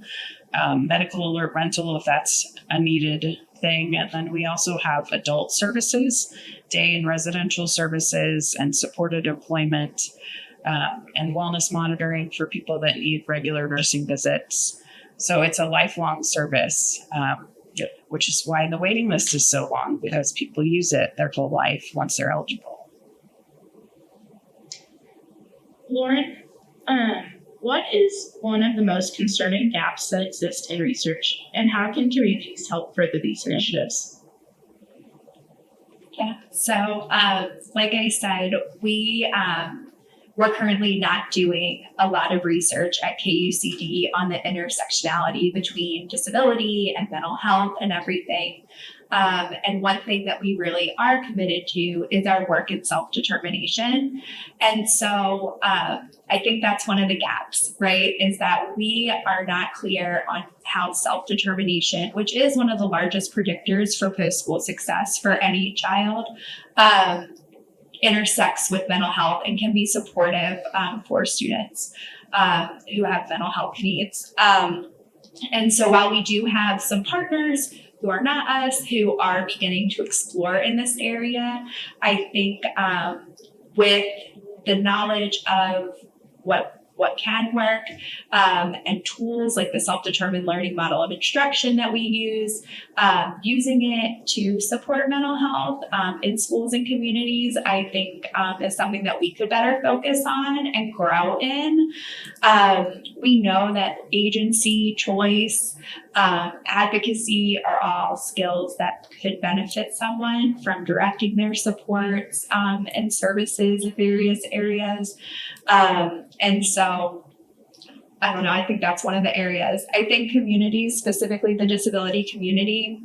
Speaker 6: Medical alert rental, if that's a needed thing. And then we also have adult services, day and residential services, and supported employment, and wellness monitoring for people that need regular nursing visits. So it's a lifelong service, which is why the waiting list is so long, because people use it their whole life once they're eligible.
Speaker 1: Lauren, what is one of the most concerning gaps that exist in research, and how can communities help further these initiatives?
Speaker 4: Yeah, so like I said, we're currently not doing a lot of research at KUCD on the intersectionality between disability and mental health and everything. And one thing that we really are committed to is our work in self-determination. And so I think that's one of the gaps, right? Is that we are not clear on how self-determination, which is one of the largest predictors for post-school success for any child, intersects with mental health and can be supportive for students who have mental health needs. And so while we do have some partners who are not us, who are beginning to explore in this area, I think with the knowledge of what can work, and tools like the self-determined learning model of instruction that we use, using it to support mental health in schools and communities, I think is something that we could better focus on and grow in. We know that agency, choice, advocacy are all skills that could benefit someone from directing their supports and services in various areas. And so, I don't know, I think that's one of the areas. I think communities, specifically the disability community,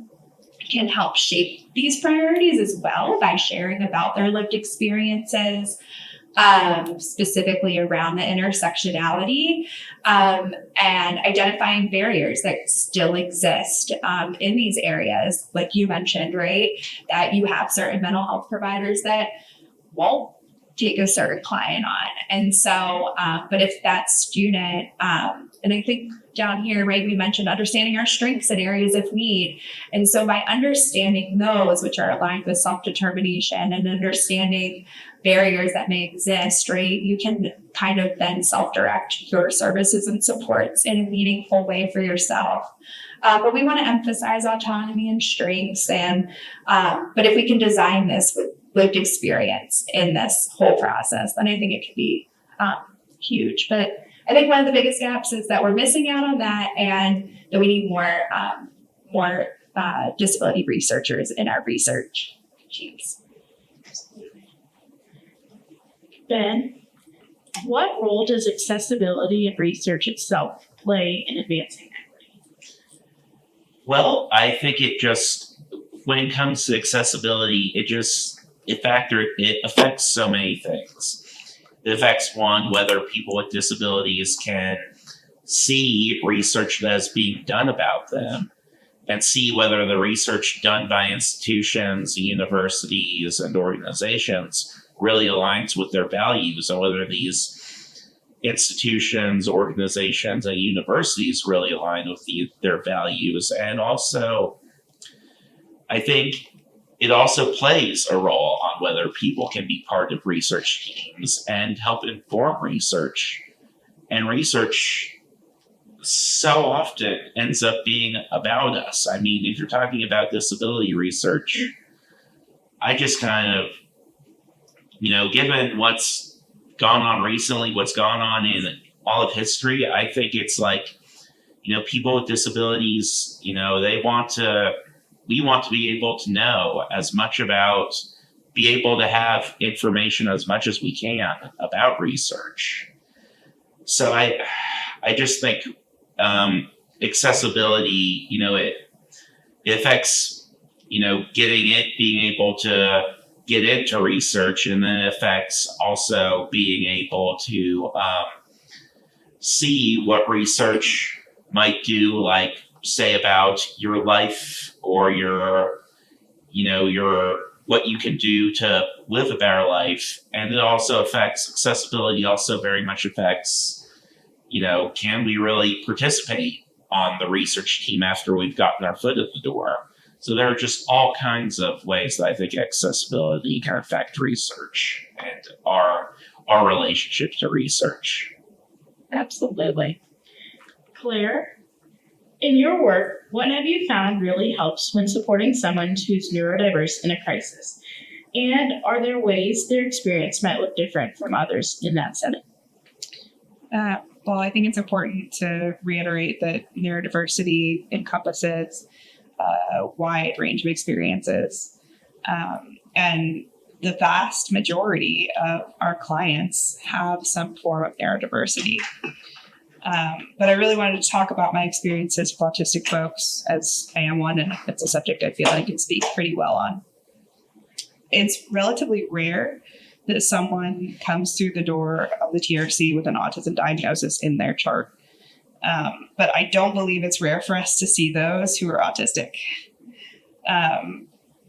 Speaker 4: can help shape these priorities as well by sharing about their lived experiences, specifically around the intersectionality, and identifying barriers that still exist in these areas. Like you mentioned, right, that you have certain mental health providers that won't take a certain client on. And so, but if that student, and I think down here, right, we mentioned understanding our strengths and areas of need. And so by understanding those, which are aligned with self-determination, and understanding barriers that may exist, right, you can kind of then self-direct your services and supports in a meaningful way for yourself. But we want to emphasize autonomy and strengths. And, but if we can design this with lived experience in this whole process, then I think it could be huge. But I think one of the biggest gaps is that we're missing out on that, and that we need more disability researchers in our research teams.
Speaker 1: Ben, what role does accessibility in research itself play in advancing equity?
Speaker 5: Well, I think it just, when it comes to accessibility, it affects so many things. It affects, one, whether people with disabilities can see research that is being done about them, and see whether the research done by institutions, universities, and organizations really aligns with their values, and whether these institutions, organizations, and universities really align with their values. And also, I think it also plays a role on whether people can be part of research teams and help inform research. And research so often ends up being about us. I mean, if you're talking about disability research, I just kind of, given what's gone on recently, what's gone on in all of history, I think it's like, people with disabilities, we want to be able to know as much about, be able to have information as much as we can about research. So I just think accessibility, it affects, being able to get into research, and then it affects also being able to see what research might do, like say about your life or your what you can do to live a better life. And it also affects, accessibility also very much affects, can we really participate on the research team after we've gotten our foot in the door? So there are just all kinds of ways that I think accessibility can affect research and our relationship to research.
Speaker 1: Absolutely. Claire, in your work, what have you found really helps when supporting someone who's neurodiverse in a crisis? And are there ways their experience might look different from others in that setting?
Speaker 6: Well, I think it's important to reiterate that neurodiversity encompasses a wide range of experiences. And the vast majority of our clients have some form of neurodiversity. But I really wanted to talk about my experiences with autistic folks, as I am one, and it's a subject I feel I can speak pretty well on. It's relatively rare that someone comes through the door of the TRC with an autism diagnosis in their chart. But I don't believe it's rare for us to see those who are autistic.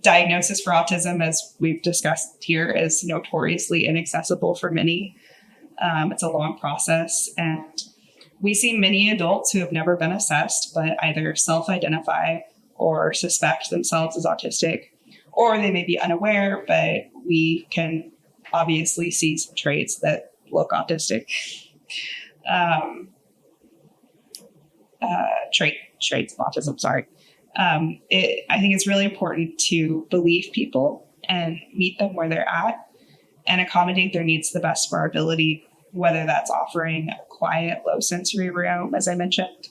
Speaker 6: Diagnosis for autism, as we've discussed here, is notoriously inaccessible for many. It's a long process, and we see many adults who have never been assessed, but either self-identify or suspect themselves as autistic, or they may be unaware, but we can
Speaker 3: obviously see some traits that look autistic. Traits of autism, sorry. I think it's really important to believe people and meet them where they're at and accommodate their needs to the best of our ability, whether that's offering a quiet, low sensory room, as I mentioned,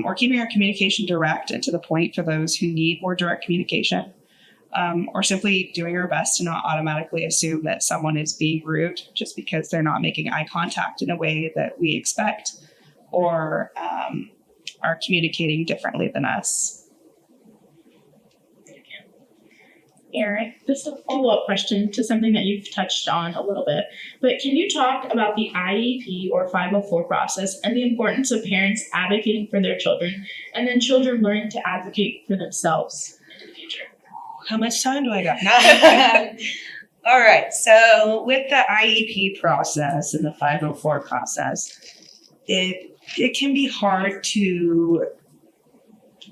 Speaker 3: or keeping our communication direct and to the point for those who need more direct communication, or simply doing our best to not automatically assume that someone is being rude just because they're not making eye contact in a way that we expect or are communicating differently than us.
Speaker 1: Erin, just a follow-up question to something that you've touched on a little bit, but can you talk about the IEP or 504 process and the importance of parents advocating for their children and then children learning to advocate for themselves in the future?
Speaker 3: How much time do I got? All right. So with the IEP process and the 504 process, it can be hard to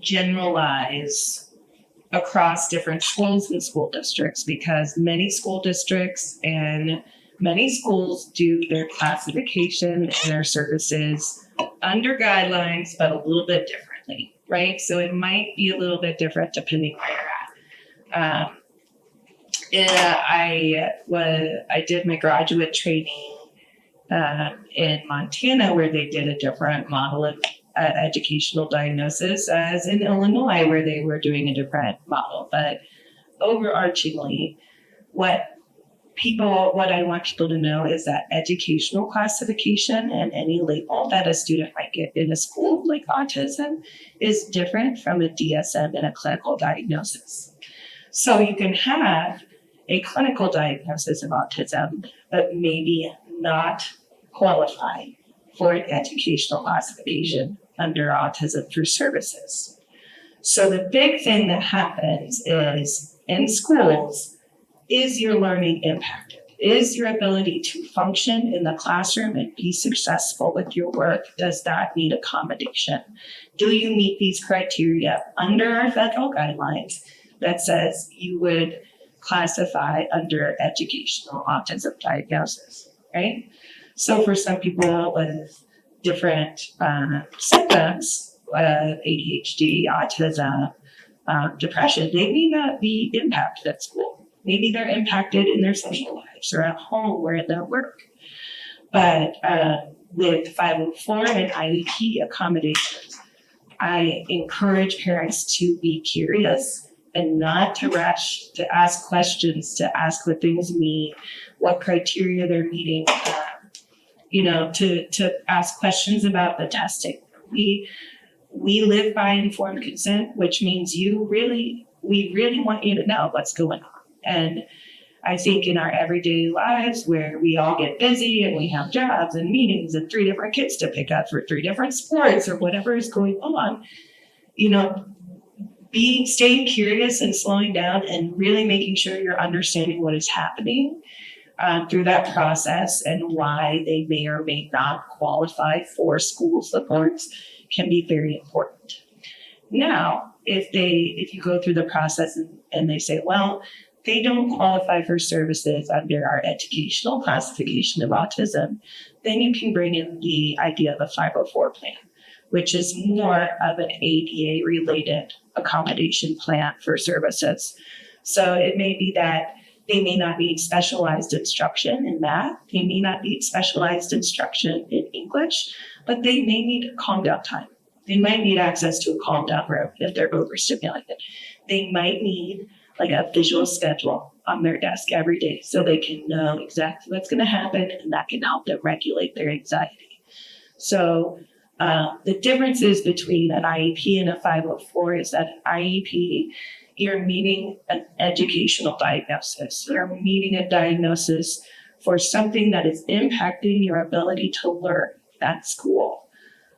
Speaker 3: generalize across different schools and school districts because many school districts and many schools do their classification and their services under guidelines, but a little bit differently, right? So it might be a little bit different depending where you're at. I did my graduate training in Montana where they did a different model of educational diagnosis as in Illinois where they were doing a different model. But overarchingly, what I want people to know is that educational classification and any label that a student might get in a school like autism is different from a DSM and a clinical diagnosis. So you can have a clinical diagnosis of autism, but maybe not qualify for an educational classification under autism for services. So the big thing that happens is in schools, is your learning impacted? Is your ability to function in the classroom and be successful with your work? Does that need accommodation? Do you meet these criteria under our federal guidelines that says you would classify under educational autism diagnosis, right? So for some people with different symptoms, ADHD, autism, depression, they may not be impacted at school. Maybe they're impacted in their social lives or at home or at their work. But with 504 and IEP accommodations, I encourage parents to be curious and not to rush to ask questions, to ask what things mean, what criteria they're meeting, to ask questions about the testing. We live by informed consent, which means we really want you to know what's going on. And I think in our everyday lives where we all get busy and we have jobs and meetings and 3 different kids to pick up for 3 different sports or whatever is going on, staying curious and slowing down and really making sure you're understanding what is happening through that process and why they may or may not qualify for school supports can be very important. Now, if you go through the process and they say, well, they don't qualify for services under our educational classification of autism, then you can bring in the idea of a 504 plan, which is more of an ADA-related accommodation plan for services. So it may be that they may not need specialized instruction in math, they may not need specialized instruction in English, but they may need calm down time. They might need access to a calm down room if they're overstimulated. They might need like a visual schedule on their desk every day so they can know exactly what's going to happen and that can help them regulate their anxiety. So the differences between an IEP and a 504 is that IEP, you're meeting an educational diagnosis. You're meeting a diagnosis for something that is impacting your ability to learn at school.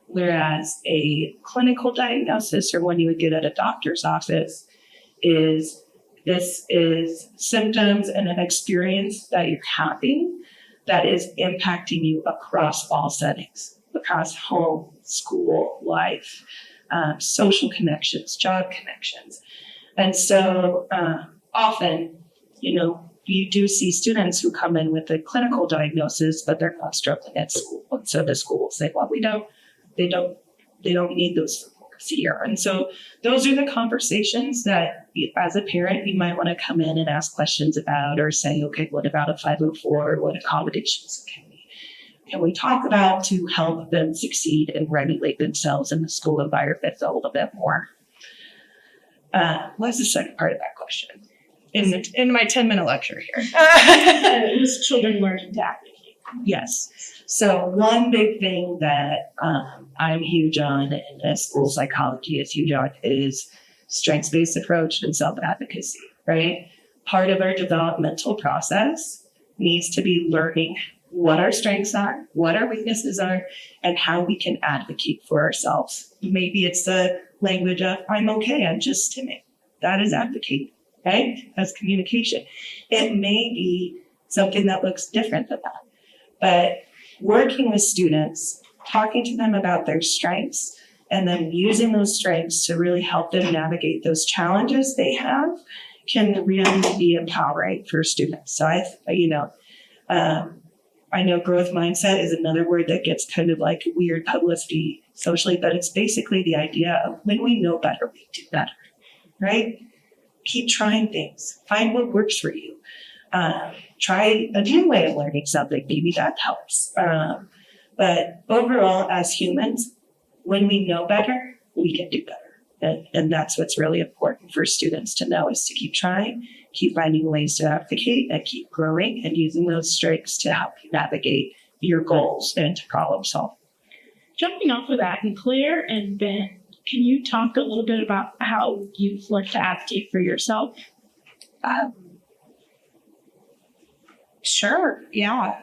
Speaker 3: Whereas a clinical diagnosis, or one you would get at a doctor's office, is symptoms and an experience that you're having that is impacting you across all settings, across home, school, life, social connections, job connections. And so often, you do see students who come in with a clinical diagnosis, but they're not struggling at school. And so the school will say, well, they don't need those supports here. And so those are the conversations that as a parent, you might want to come in and ask questions about, or say, okay, what about a 504? What accommodations can we talk about to help them succeed and regulate themselves in the school environment a little bit more? What's the second part of that question? In my 10-minute lecture here.
Speaker 1: It was children learning to advocate.
Speaker 3: Yes. So one big thing that I'm huge on, and as school psychology is huge on, is strengths-based approach and self-advocacy, right? Part of our developmental process needs to be learning what our strengths are, what our weaknesses are, and how we can advocate for ourselves. Maybe it's the language of, I'm okay, I'm just timid. That is advocating, right? That's communication. It may be something that looks different than that. But working with students, talking to them about their strengths, and then using those strengths to really help them navigate those challenges they have can really be empowering for students. So I know growth mindset is another word that gets kind of like weird publicity socially, but it's basically the idea of when we know better, we do better, right? Keep trying things. Find what works for you. Try a new way of learning something. Maybe that helps. But overall, as humans, when we know better, we can do better. And that's what's really important for students to know, is to keep trying, keep finding ways to advocate, and keep growing and using those strengths to help you navigate your goals and to problem solve.
Speaker 1: Jumping off of that, and Claire and Ben, can you talk a little bit about how you've learned to advocate for yourself?
Speaker 6: Sure. Yeah.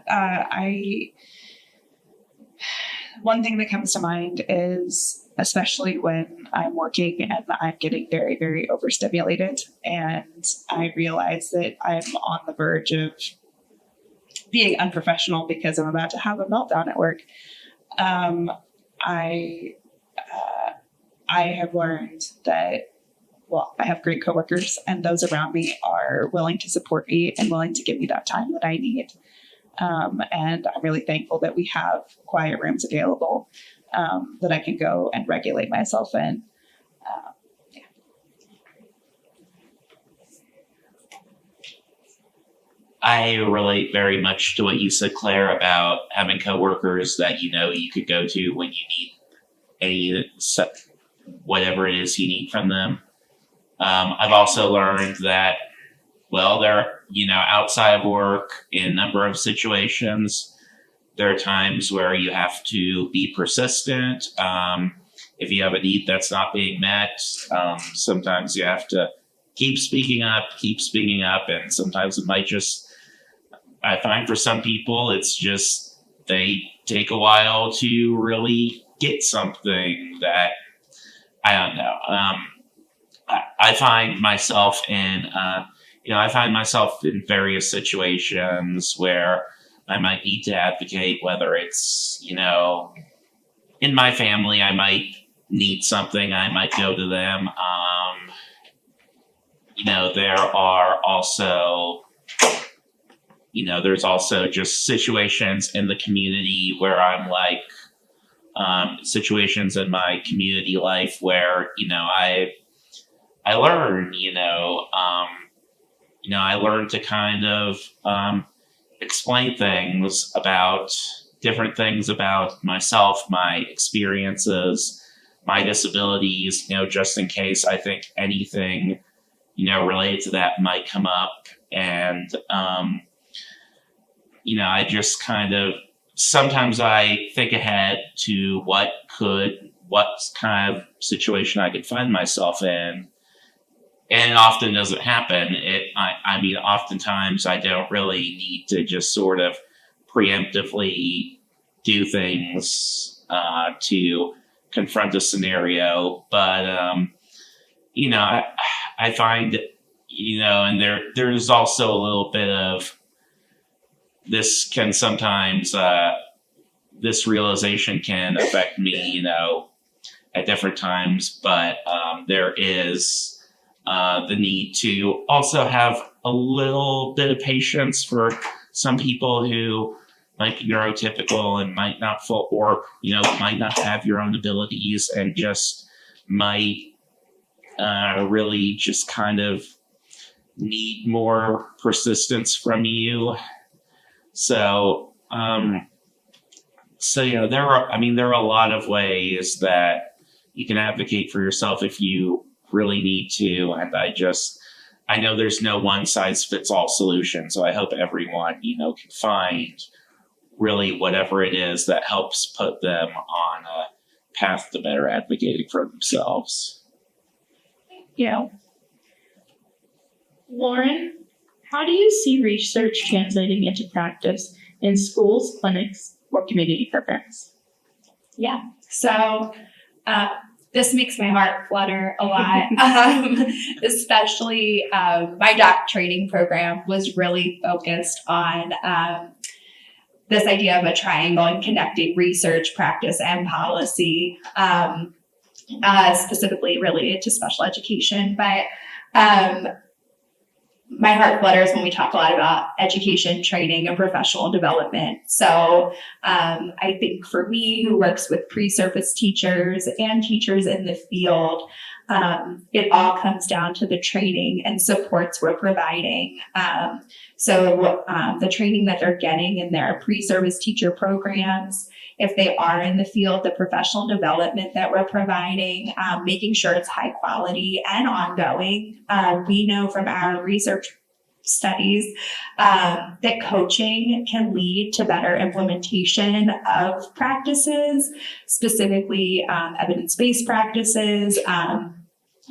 Speaker 6: One thing that comes to mind is, especially when I'm working and I'm getting very, very overstimulated, and I realize that I'm on the verge of being unprofessional because I'm about to have a meltdown at work. I have learned that, well, I have great coworkers, and those around me are willing to support me and willing to give me that time that I need. And I'm really thankful that we have quiet rooms available that I can go and regulate myself in.
Speaker 5: I relate very much to what you said, Claire, about having coworkers that you could go to when you need whatever it is you need from them. I've also learned that, well, they're, outside of work, in a number of situations, there are times where you have to be persistent. If you have a need that's not being met, sometimes you have to keep speaking up, and sometimes it might I find for some people, it's just they take a while to really get something that, I don't know. I find myself in various situations where I might need to advocate, whether it's, in my family, I might need something, I might go to them. There are also, there's also just situations in the community where I'm like, situations in my community life where, I learn, I learn to kind of explain different things about myself, my experiences, my disabilities, just in case I think anything, related to that might come up. And, I just kind of, sometimes I think ahead to what kind of situation I could find myself in. And it often doesn't happen. Oftentimes I don't really need to just sort of preemptively do things to confront a scenario. But, I find, and there's also a little bit of, this can sometimes, this realization can affect me, at different times. But there is the need to also have a little bit of patience for some people who might be neurotypical and might not might not have your own abilities and just might really just kind of need more persistence from you. So, there are a lot of ways that you can advocate for yourself if you really need to. And I know there's no one size fits all solution. So I hope everyone, can find really whatever it is that helps put them on a path to better advocating for themselves.
Speaker 1: Yeah. Lauren, how do you see research translating into practice in schools, clinics, or community programs?
Speaker 4: Yeah. So this makes my heart flutter a lot, especially my doc training program was really focused on this idea of a triangle and connecting research, practice, and policy, specifically related to special education. But my heart flutters when we talk a lot about education, training, and professional development. So I think for me, who works with pre-service teachers and teachers in the field, it all comes down to the training and supports we're providing. So the training that they're getting in their pre-service teacher programs, if they are in the field, the professional development that we're providing, making sure it's high quality and ongoing. We know from our research studies that coaching can lead to better implementation of practices, specifically evidence-based practices.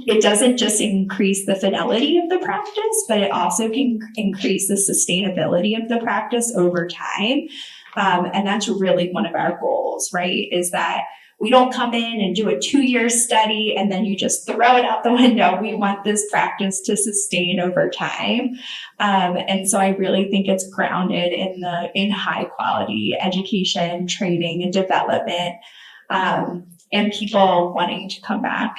Speaker 4: It doesn't just increase the fidelity of the practice, but it also can increase the sustainability of the practice over time. And that's really one of our goals, right? Is that we don't come in and do a 2-year study and then you just throw it out the window. We want this practice to sustain over time. And so I really think it's grounded in high quality education, training, and development, and people wanting to come back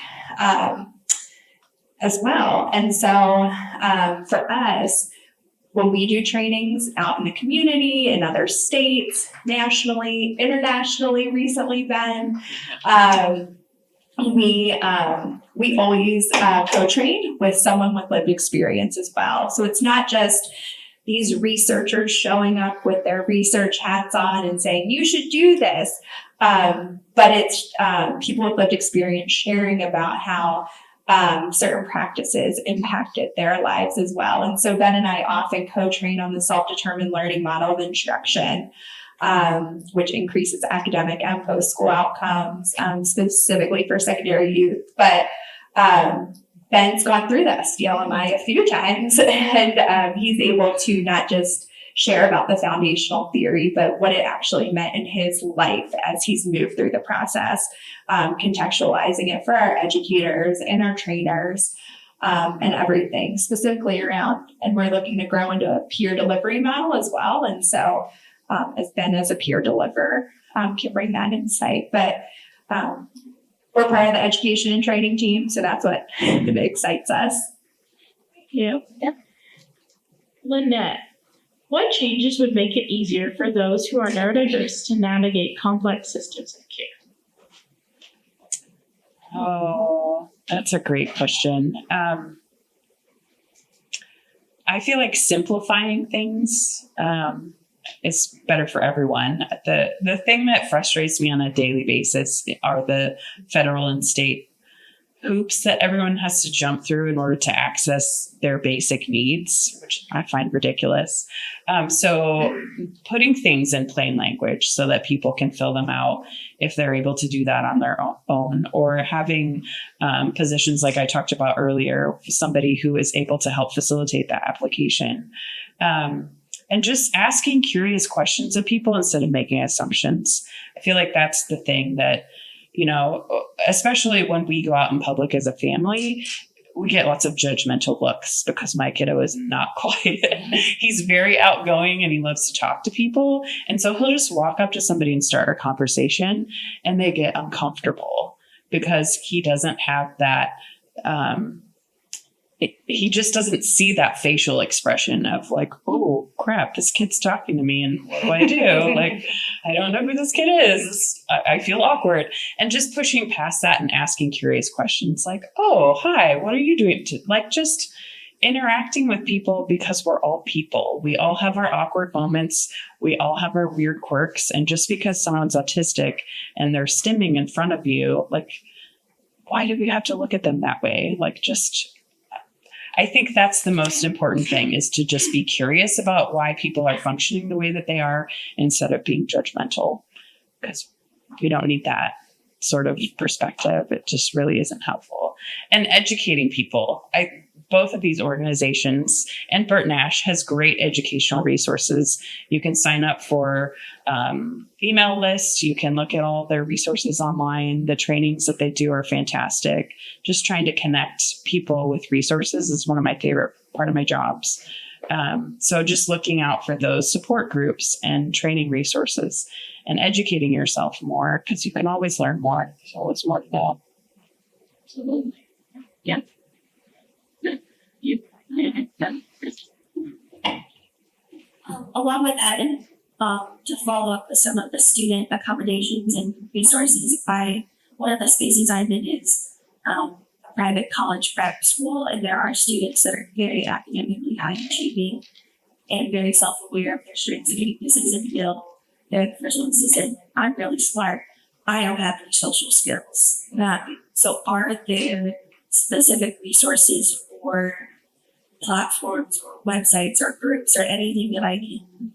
Speaker 4: as well. And so for us, when we do trainings out in the community, in other states, nationally, internationally, recently been, we always co-train with someone with lived experience as well. So it's not just these researchers showing up with their research hats on and saying, you should do this. But it's people with lived experience sharing about how certain practices impacted their lives as well. And so Ben and I often co-train on the self-determined learning model of instruction, which increases academic and post-school outcomes, specifically for secondary youth. But Ben's gone through this DLMI a few times, and he's able to not just share about the foundational theory, but what it actually meant in his life as he's moved through the process, contextualizing it for our educators and our trainers, and everything specifically around. And we're looking to grow into a peer delivery model as well. And so as Ben as a peer deliverer can bring that insight. But we're part of the education and training team, so that's what excites us.
Speaker 1: Yeah. Lynette, what changes would make it easier for those who are neurodiverse to navigate complex systems of care?
Speaker 6: Oh, that's a great question. I feel like simplifying things is better for everyone. The thing that frustrates me on a daily basis are the federal and state hoops that everyone has to jump through in order to access their basic needs, which I find ridiculous. So putting things in plain language so that people can fill them out if they're able to do that on their own, or having positions like I talked about earlier, somebody who is able to help facilitate that application. And just asking curious questions of people instead of making assumptions. I feel like that's the thing that, especially when we go out in public as a family, we get lots of judgmental looks because my kiddo is not quiet. He's very outgoing and he loves to talk to people. And so he'll just walk up to somebody and start a conversation and they get uncomfortable because he doesn't have that he just doesn't see that facial expression of like, oh crap, this kid's talking to me and what do I do? Like, I don't know who this kid is. I feel awkward. And just pushing past that and asking curious questions like, oh, hi, what are you doing? Like just interacting with people, because we're all people. We all have our awkward moments. We all have our weird quirks. And just because someone's autistic and they're stimming in front of you, like, why do we have to look at them that way? Like, just, I think that's the most important thing, is to just be curious about why people are functioning the way that they are instead of being judgmental, because we don't need that sort of perspective. It just really isn't helpful. And educating people. Both of these organizations, and Burt Nash has great educational resources. You can sign up for email lists. You can look at all their resources online. The trainings that they do are fantastic. Just trying to connect people with resources is one of my favorite part of my jobs. So just looking out for those support groups and training resources and educating yourself more, because you can always learn more. There's always more to know.
Speaker 8: Absolutely. Yeah.
Speaker 4: Along with that, and to follow up with some of the student accommodations and resources, one of the spaces I'm in is a private college prep school, and there are students that are very academically high achieving and very self-aware of their strengths and weaknesses, and feel they're the first ones to say, I'm really smart. I don't have any social skills. So are there specific resources or platforms or websites or groups or anything that I can,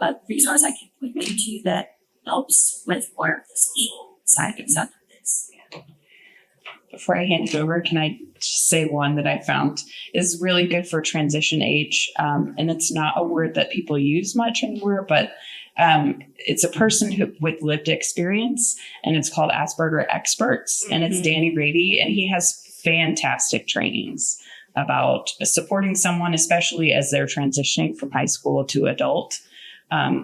Speaker 4: a resource I can point them to that helps with more of the social side of some of this?
Speaker 6: Before I hand it over, can I just say one that I found is really good for transition age? And it's not a word that people use much anymore, but it's a person with lived experience, and it's called Asperger Experts, and it's Danny Rady, and he has fantastic trainings about supporting someone, especially as they're transitioning from high school to adult,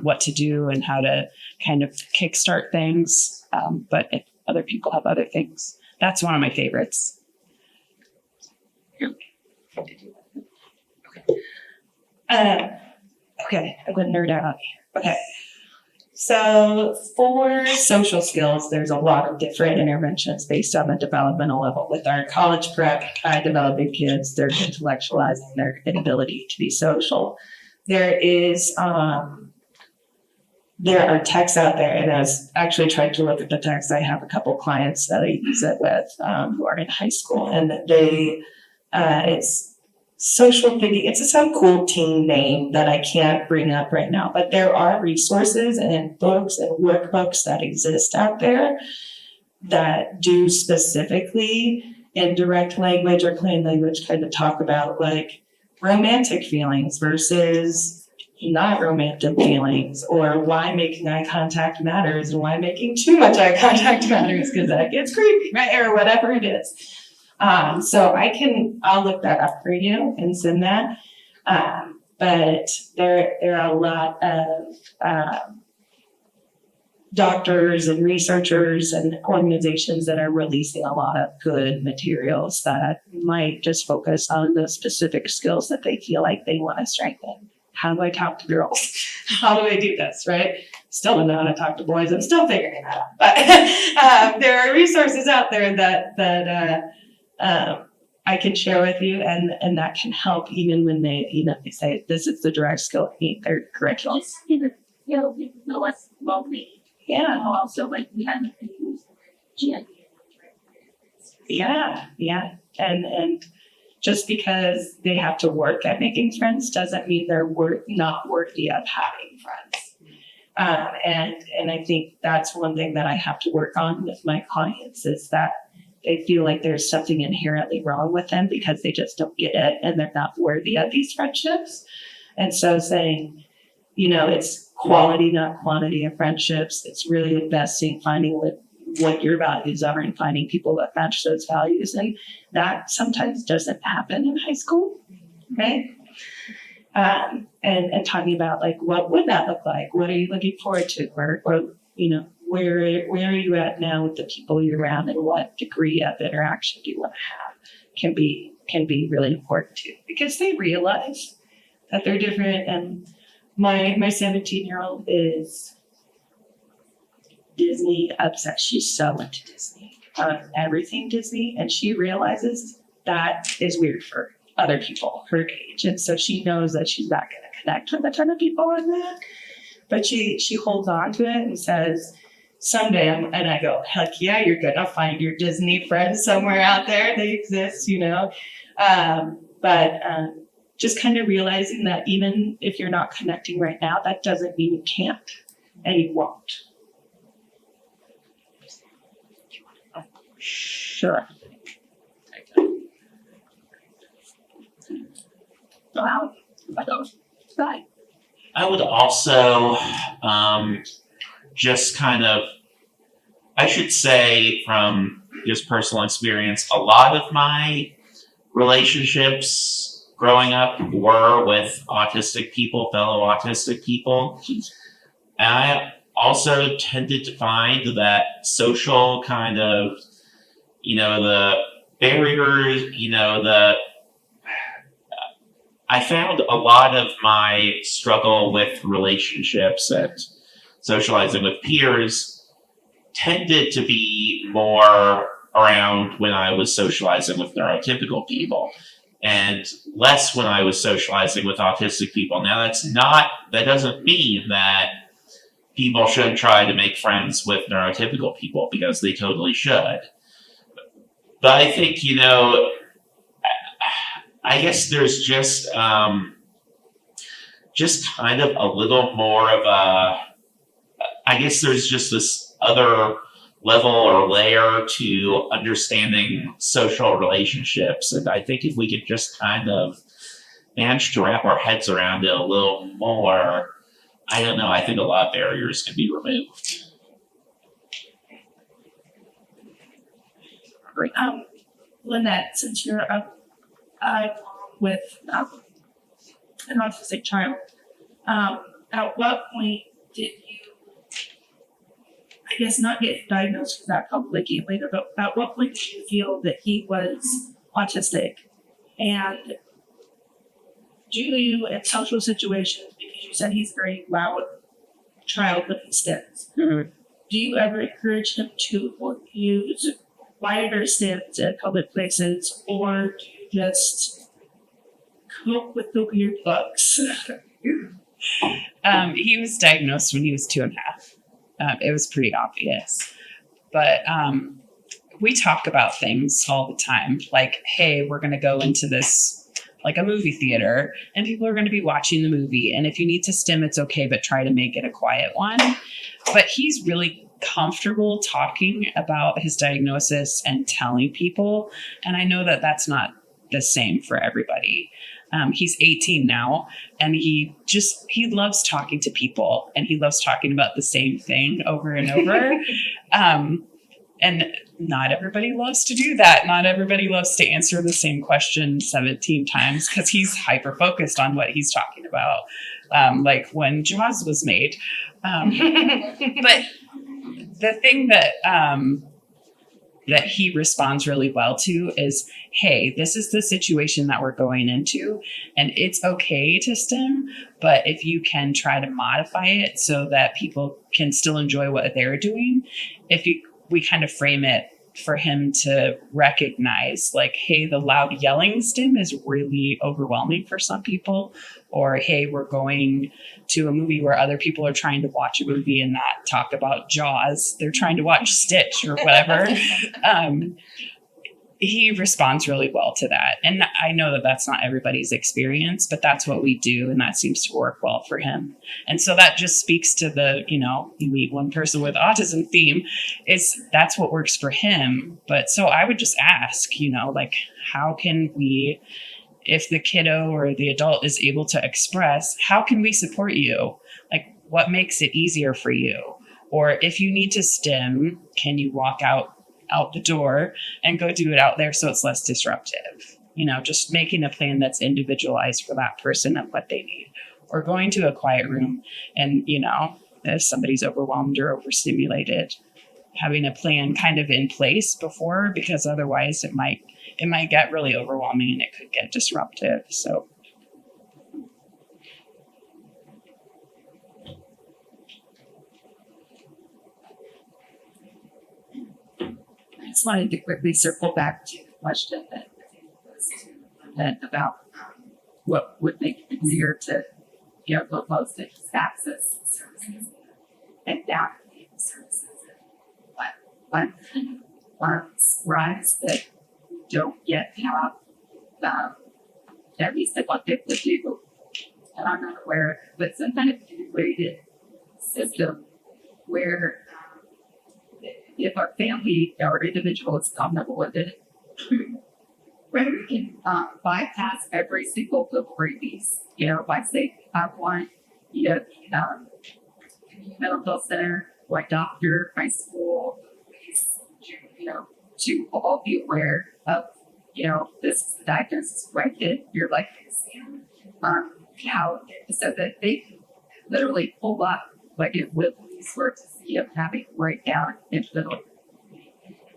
Speaker 6: what to do and how to kind of kickstart things. But if other people have other things, that's one of my favorites.
Speaker 3: Okay, I'm going to nerd out. Okay. So for social skills, there's a lot of different interventions based on the developmental level. With our college prep, high developing kids, they're intellectualizing their inability to be social. There are texts out there, and I was actually trying to look at the texts. I have a couple clients that I use it with who are in high school, and it's social thinking. It's some cool teen name that I can't bring up right now, but there are resources and books and workbooks that exist out there that do specifically in direct language or plain language kind of talk about like romantic feelings versus not romantic feelings, or why making eye contact matters and why making too much eye contact matters, because that gets creepy, right? Or whatever it is. So I'll look that up for you and send that. But there are a lot of doctors and researchers and organizations that are releasing a lot of good materials that might just focus on the specific skills that they feel like they want to strengthen. How do I talk to girls? How do I do this, right? Still don't know how to talk to boys. I'm still figuring that out. But there are resources out there that I can share with you, and that can help even when they say this is the direct skill I need. They're curriculum.
Speaker 8: Less lonely.
Speaker 3: Yeah.
Speaker 8: Also, like we had GID.
Speaker 3: Yeah. And just because they have to work at making friends doesn't mean they're not worthy of having friends. And I think that's one thing that I have to work on with my clients, is that they feel like there's something inherently wrong with them because they just don't get it and they're not worthy of these friendships. And so saying, it's quality, not quantity of friendships. It's really investing, finding what your values are and finding people that match those values. And that sometimes doesn't happen in high school, right? And talking about like, what would that look like? What are you looking forward to? Or where are you at now with the people you're around, and what degree of interaction do you want to have? can be really important too, because they realize that they're different. And my 17-year-old is Disney obsessed. She's so into Disney, everything Disney, and she realizes that is weird for other people her age, and so she knows that she's not going to connect with a ton of people on that. But she holds on to it and says, someday, and I go, heck yeah, you're gonna find your Disney friends somewhere out there. They exist, you know. But just kind of realizing that even if you're not connecting right now, that doesn't mean you can't and you won't. Sure. Wow. Bye.
Speaker 5: I would also just kind of, I should say from just personal experience, a lot of my relationships growing up were with autistic people, fellow autistic people. And I also tended to find that social kind of, the barriers, I found a lot of my struggle with relationships and socializing with peers tended to be more around when I was socializing with neurotypical people and less when I was socializing with autistic people. Now, that doesn't mean that people should try to make friends with neurotypical people, because they totally should. But I think, I guess there's just kind of a little more of I guess there's just this other level or layer to understanding social relationships. And I think if we could just kind of manage to wrap our heads around it a little more, I don't know, I think a lot of barriers can be removed.
Speaker 1: Great. Lynette, since you're with an autistic child, at what point did you, I guess, not get diagnosed because that probably came later, but at what point did you feel that he was autistic? And do you, in social situations, because you said he's a very loud child with his stems, do you ever encourage him to use quieter stems at public places, or do you just cope with the weird bugs?
Speaker 6: He was diagnosed when he was 2.5. It was pretty obvious. But we talk about things all the time, like, hey, we're going to go into this, like a movie theater, and people are going to be watching the movie. And if you need to stim, it's okay, but try to make it a quiet one. But he's really comfortable talking about his diagnosis and telling people. And I know that that's not the same for everybody. He's 18 now, and he loves talking to people, and he loves talking about the same thing over and over. And not everybody loves to do that. Not everybody loves to answer the same question 17 times because he's hyper focused on what he's talking about. Like when Jaws was made. But the thing that he responds really well to is, hey, this is the situation that we're going into, and it's okay to stim, but if you can try to modify it so that people can still enjoy what they're doing, we kind of frame it for him to recognize, like, hey, the loud yelling stim is really overwhelming for some people, or hey, we're going to a movie where other people are trying to watch a movie and not talk about Jaws. They're trying to watch Stitch or whatever. He responds really well to that. And I know that that's not everybody's experience, but that's what we do. And that seems to work well for him. And so that just speaks to the, you meet one person with autism theme, is that's what works for him. But so I would just ask, like, how can we, if the kiddo or the adult is able to express, how can we support you? Like, what makes it easier for you? Or if you need to stim, can you walk out the door and go do it out there so it's less disruptive? Just making a plan that's individualized for that person and what they need. Or going to a quiet room and, if somebody's overwhelmed or overstimulated, having a plan kind of in place before, because otherwise it it might get really overwhelming and it could get disruptive. So
Speaker 8: I just wanted to quickly circle back to the question that was about what would make it easier to go close to access services and navigate services. What farms rise that don't yet have at least what they would do, and I'm not aware, but some kind of integrated system where if our family or individual is comfortable with it, where we can bypass every single delivery piece, by saying, I want, medical center, my doctor, my school, to all be aware of, this is the diagnosis right in your life, how, so that they can literally pull up like it would these words, having to write down into the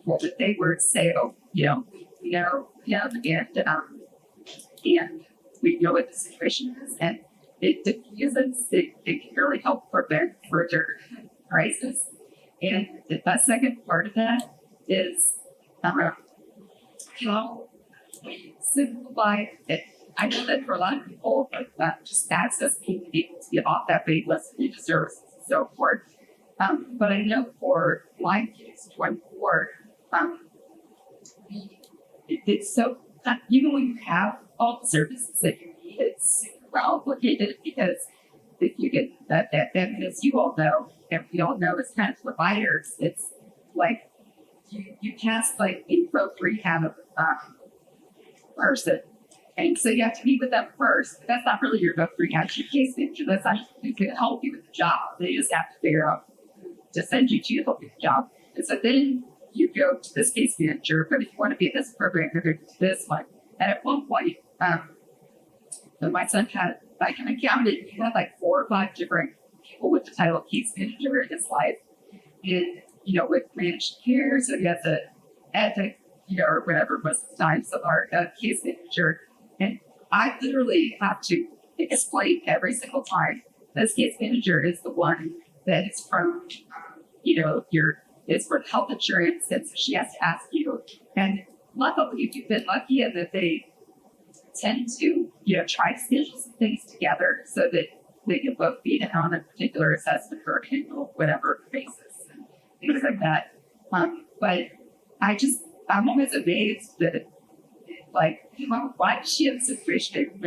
Speaker 8: what they were to say, and we know what the situation is, and it diffuses, it can really help prevent further crisis. And the second part of that is how we simplify it. I know that for a lot of people, just access being able to get off that wait list and services and so forth. But I know for Line Case 24, it's so, even when you have all the services that you need, it's super complicated because if you get that, as you all know, and we all know as kind of providers, it's like you cast like info rehab person. And so you have to meet with them first. But that's not really your book rehab case manager. That's not going to help you with the job. They just have to figure out to send you to help you with the job. And so then you go to this case manager, but if you want to be in this program, you're going to this one. And at one point, my son had, like, I counted, he had like 4 or 5 different people with the title of case manager in his life. And, with managed care, so he has a ethic, or whatever most of the time, so our case manager. And I literally have to explain every single time this case manager is the one that is from, it's for health insurance, and so she has to ask you. And luckily, you've been lucky in that they tend to, try to schedule some things together so that they can both be in on a particular assessment or whatever basis, and things like that. But I'm always amazed that, why does she have a situation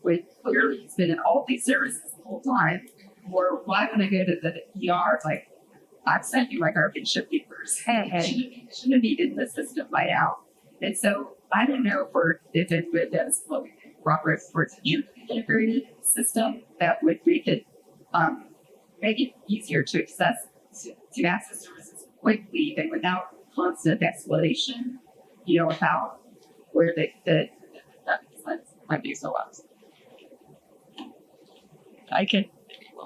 Speaker 8: with clearly he's been in all these services the whole time? Or why when I go to the ER, I've sent you my garbage ship papers. And shouldn't have been in the system by now. And so I don't know if it would Robert towards an integrated system that would make it easier to access services quickly and without constant explanation, about where that might be so well.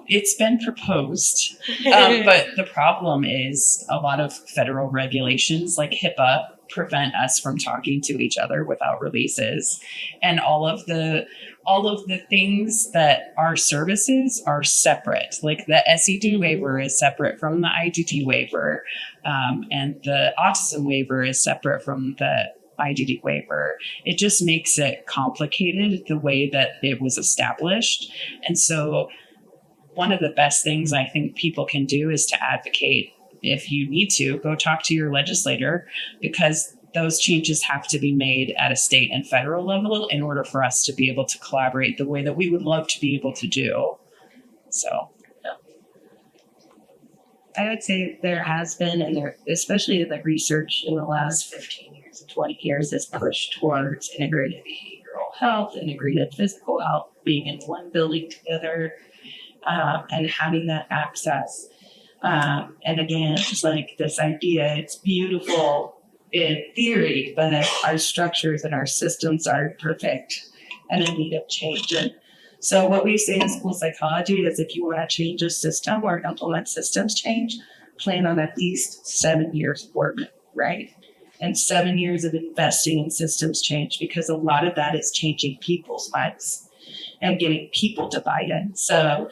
Speaker 6: It's been proposed, but the problem is a lot of federal regulations like HIPAA prevent us from talking to each other without releases, and all of the things that are services are separate. Like the SED waiver is separate from the IDD waiver, and the autism waiver is separate from the IDD waiver. It just makes it complicated the way that it was established, and so one of the best things I think people can do is to advocate. If you need to, go talk to your legislator, because those changes have to be made at a state and federal level in order for us to be able to collaborate the way that we would love to be able to do. So, yeah.
Speaker 3: I would say there has been, and there, especially in the research in the last 15 years, 20 years, has pushed towards integrated behavioral health, integrated physical health, being in one building together, and having that access. And again, it's like this idea, it's beautiful in theory, but our structures and our systems aren't perfect and in need of change. And so what we say in school psychology is if you want to change a system or implement systems change, plan on at least 7 years of work, right? and 7 years of investing in systems change, because a lot of that is changing people's lives and getting people to buy in. So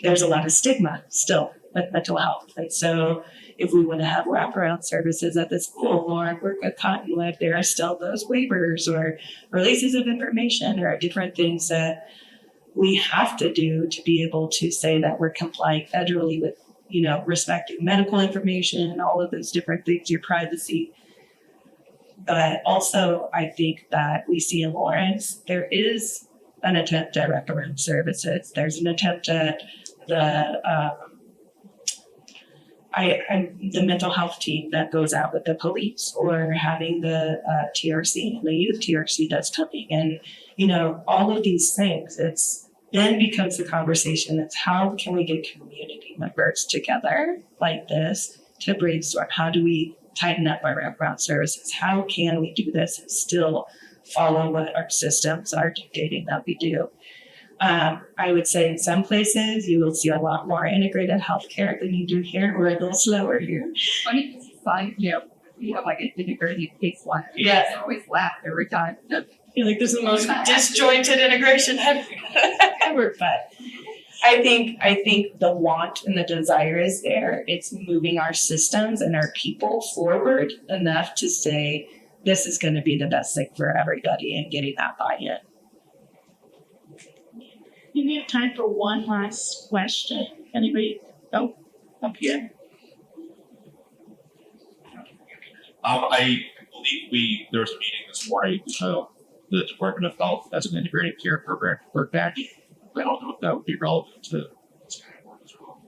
Speaker 3: there's a lot of stigma still with mental health. And so if we want to have wraparound services at the school or work at Cottonwood, there are still those waivers or releases of information or different things that we have to do to be able to say that we're compliant federally with, respecting medical information and all of those different things, your privacy. But also, I think that we see in Lawrence, there is an attempt at wraparound services. There's an attempt at the mental health team that goes out with the police, or having the TRC and the youth TRC that's coming. And, all of these things, it's then becomes the conversation. It's how can we get community members together like this to brainstorm? How do we tighten up our wraparound services? How can we do this and still follow what our systems are dictating that we do? I would say in some places you will see a lot more integrated healthcare than you do here. We're a little slower here.
Speaker 8: Funny because it's like, we have like an integrated case line.
Speaker 3: Yeah.
Speaker 8: I always laugh every time.
Speaker 3: I feel like this is the most disjointed integration ever. But I think the want and the desire is there. It's moving our systems and our people forward enough to say this is going to be the best thing for everybody, and getting that buy-in.
Speaker 1: We have time for one last question. Anybody? Oh, up here.
Speaker 7: I believe there was a meeting this morning. The Department of Health has an integrated care program for Nash. I don't know if that would be relevant to this kind of work as well.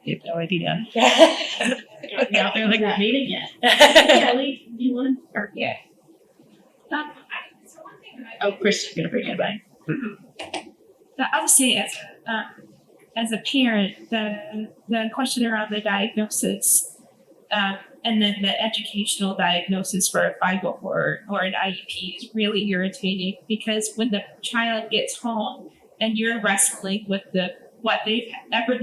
Speaker 3: I have no idea.
Speaker 1: Out there like that meeting yet. Kelly, do you want? Or yeah. Oh, Chris, you're gonna bring it back.
Speaker 4: I would say as a parent, the question around the diagnosis and then the educational diagnosis for a 504 or an IEP is really irritating, because when the child gets home and you're wrestling with what they've had to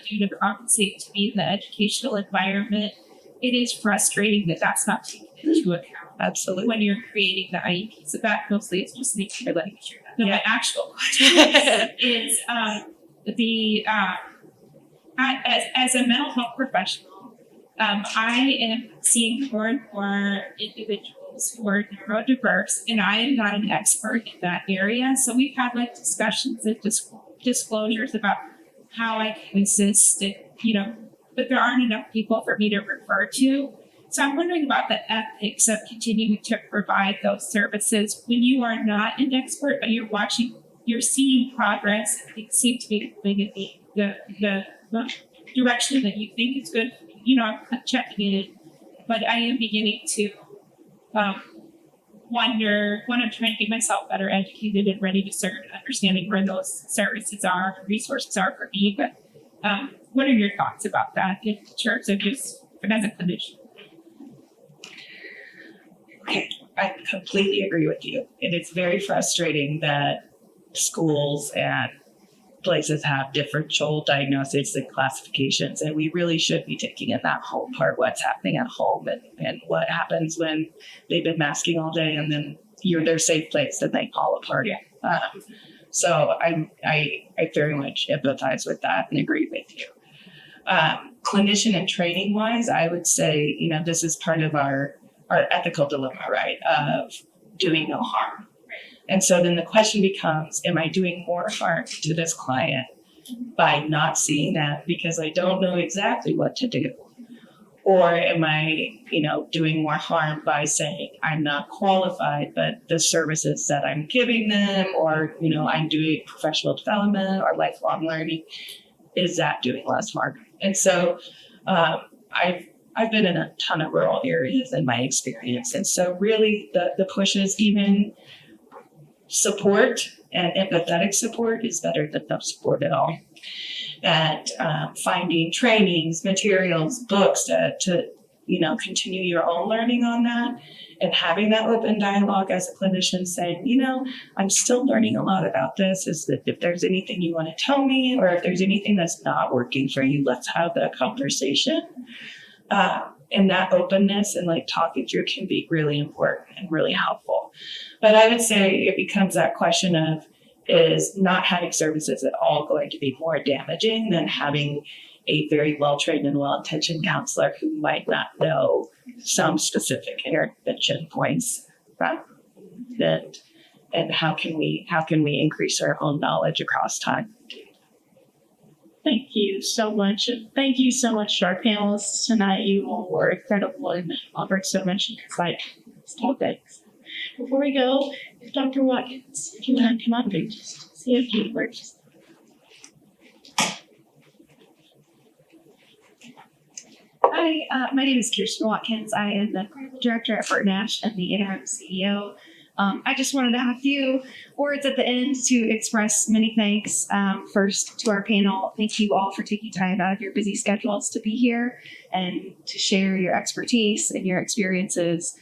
Speaker 4: do to compensate to be in the educational environment, it is frustrating that that's not taken into account.
Speaker 3: Absolutely.
Speaker 4: When you're creating the IEP. So that mostly is just making sure that my actual question is as a mental health professional, I am seeing more and more individuals who are neurodiverse, and I am not an expert in that area. So we've had discussions and disclosures about how I can assist, and, but there aren't enough people for me to refer to. So I'm wondering about the ethics of continuing to provide those services when you are not an expert, but you're seeing progress. It seems to be moving in the direction that you think is good. I'm checking it, but I am beginning to wonder when I'm trying to get myself better educated and ready to serve, understanding where those services are, resources are for me. But what are your thoughts about that in terms of just as a clinician?
Speaker 3: Okay, I completely agree with you. And it's very frustrating that schools and places have differential diagnoses and classifications, and we really should be taking in that home part, what's happening at home and what happens when they've been masking all day and then you're their safe place and they fall apart. Yeah. So I very much empathize with that and agree with you. Clinician and training wise, I would say, this is part of our ethical dilemma, right, of doing no harm. And so then the question becomes, am I doing more harm to this client by not seeing that because I don't know exactly what to do? Or am I, doing more harm by saying I'm not qualified, but the services that I'm giving them, or, I'm doing professional development or lifelong learning, is that doing less harm? And so I've been in a ton of rural areas in my experience. And so really the push is even support and empathetic support is better than no support at all. And finding trainings, materials, books to continue your own learning on that, and having that open dialogue as a clinician saying, I'm still learning a lot about this. Is that if there's anything you want to tell me, or if there's anything that's not working for you, let's have that conversation. And that openness and like talking through can be really important and really helpful. But I would say it becomes that question of, is not having services at all going to be more damaging than having a very well-trained and well-intentioned counselor who might not know some specific intervention points, right? And how can we increase our own knowledge across time?
Speaker 1: Thank you so much. Thank you so much to our panelists tonight. You all were incredible and offered so much insight. Thanks. Before we go, Dr. Watkins, if you want to come up and just say a few words.
Speaker 4: Hi, my name is Kirsten Watkins. I am the director at Nash and the interim CEO. I just wanted to have a few words at the end to express many thanks. First, to our panel, thank you all for taking time out of your busy schedules to be here and to share your expertise and your experiences.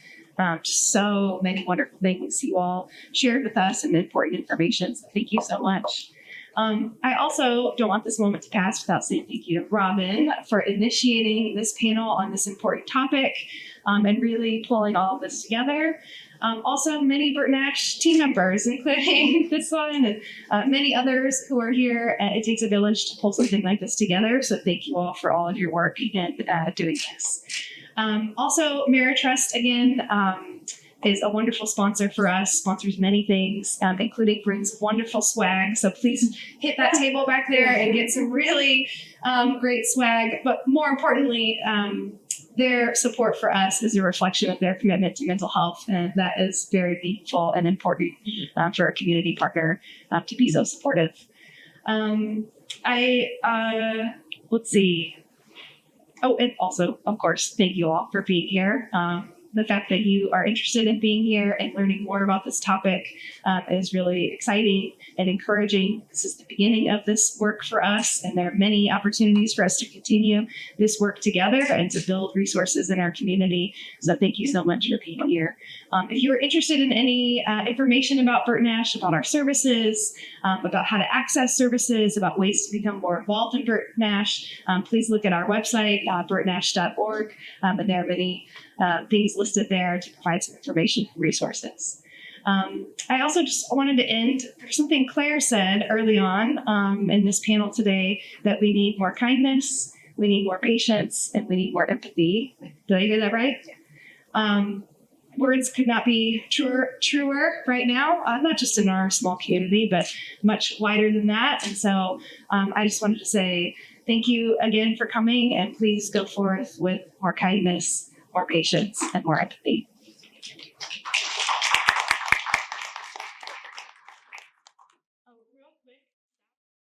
Speaker 4: Just so many wonderful things you all shared with us and important information. So thank you so much. I also don't want this moment to pass without saying thank you to Robin for initiating this panel on this important topic and really pulling all of this together. Also, many Burt Nash team members, including this one and many others who are here. It takes a village to pull something like this together. So thank you all for all of your work in doing this. Also, Meritrust, again, is a wonderful sponsor for us, sponsors many things, including brings wonderful swag. So please hit that table back there and get some really great swag. But more importantly, their support for us is a reflection of their commitment to mental health. And that is very meaningful and important for a community partner to be so supportive. Let's see. Oh, and also, of course, thank you all for being here. The fact that you are interested in being here and learning more about this topic is really exciting and encouraging. This is the beginning of this work for us, and there are many opportunities for us to continue this work together and to build resources in our community. So thank you so much for being here. If you are interested in any information about Burt Nash, about our services, about how to access services, about ways to become more involved in Burt Nash, please look at our website, burtnash.org, and there are many things listed there to provide some information and resources. I also just wanted to end for something Claire said early on in this panel today, that we need more kindness, we need more patience, and we need more empathy. Did I hear that right? Words could not be truer right now, not just in our small community, but much wider than that. And so I just wanted to say thank you again for coming, and please go forth with more kindness, more patience, and more empathy.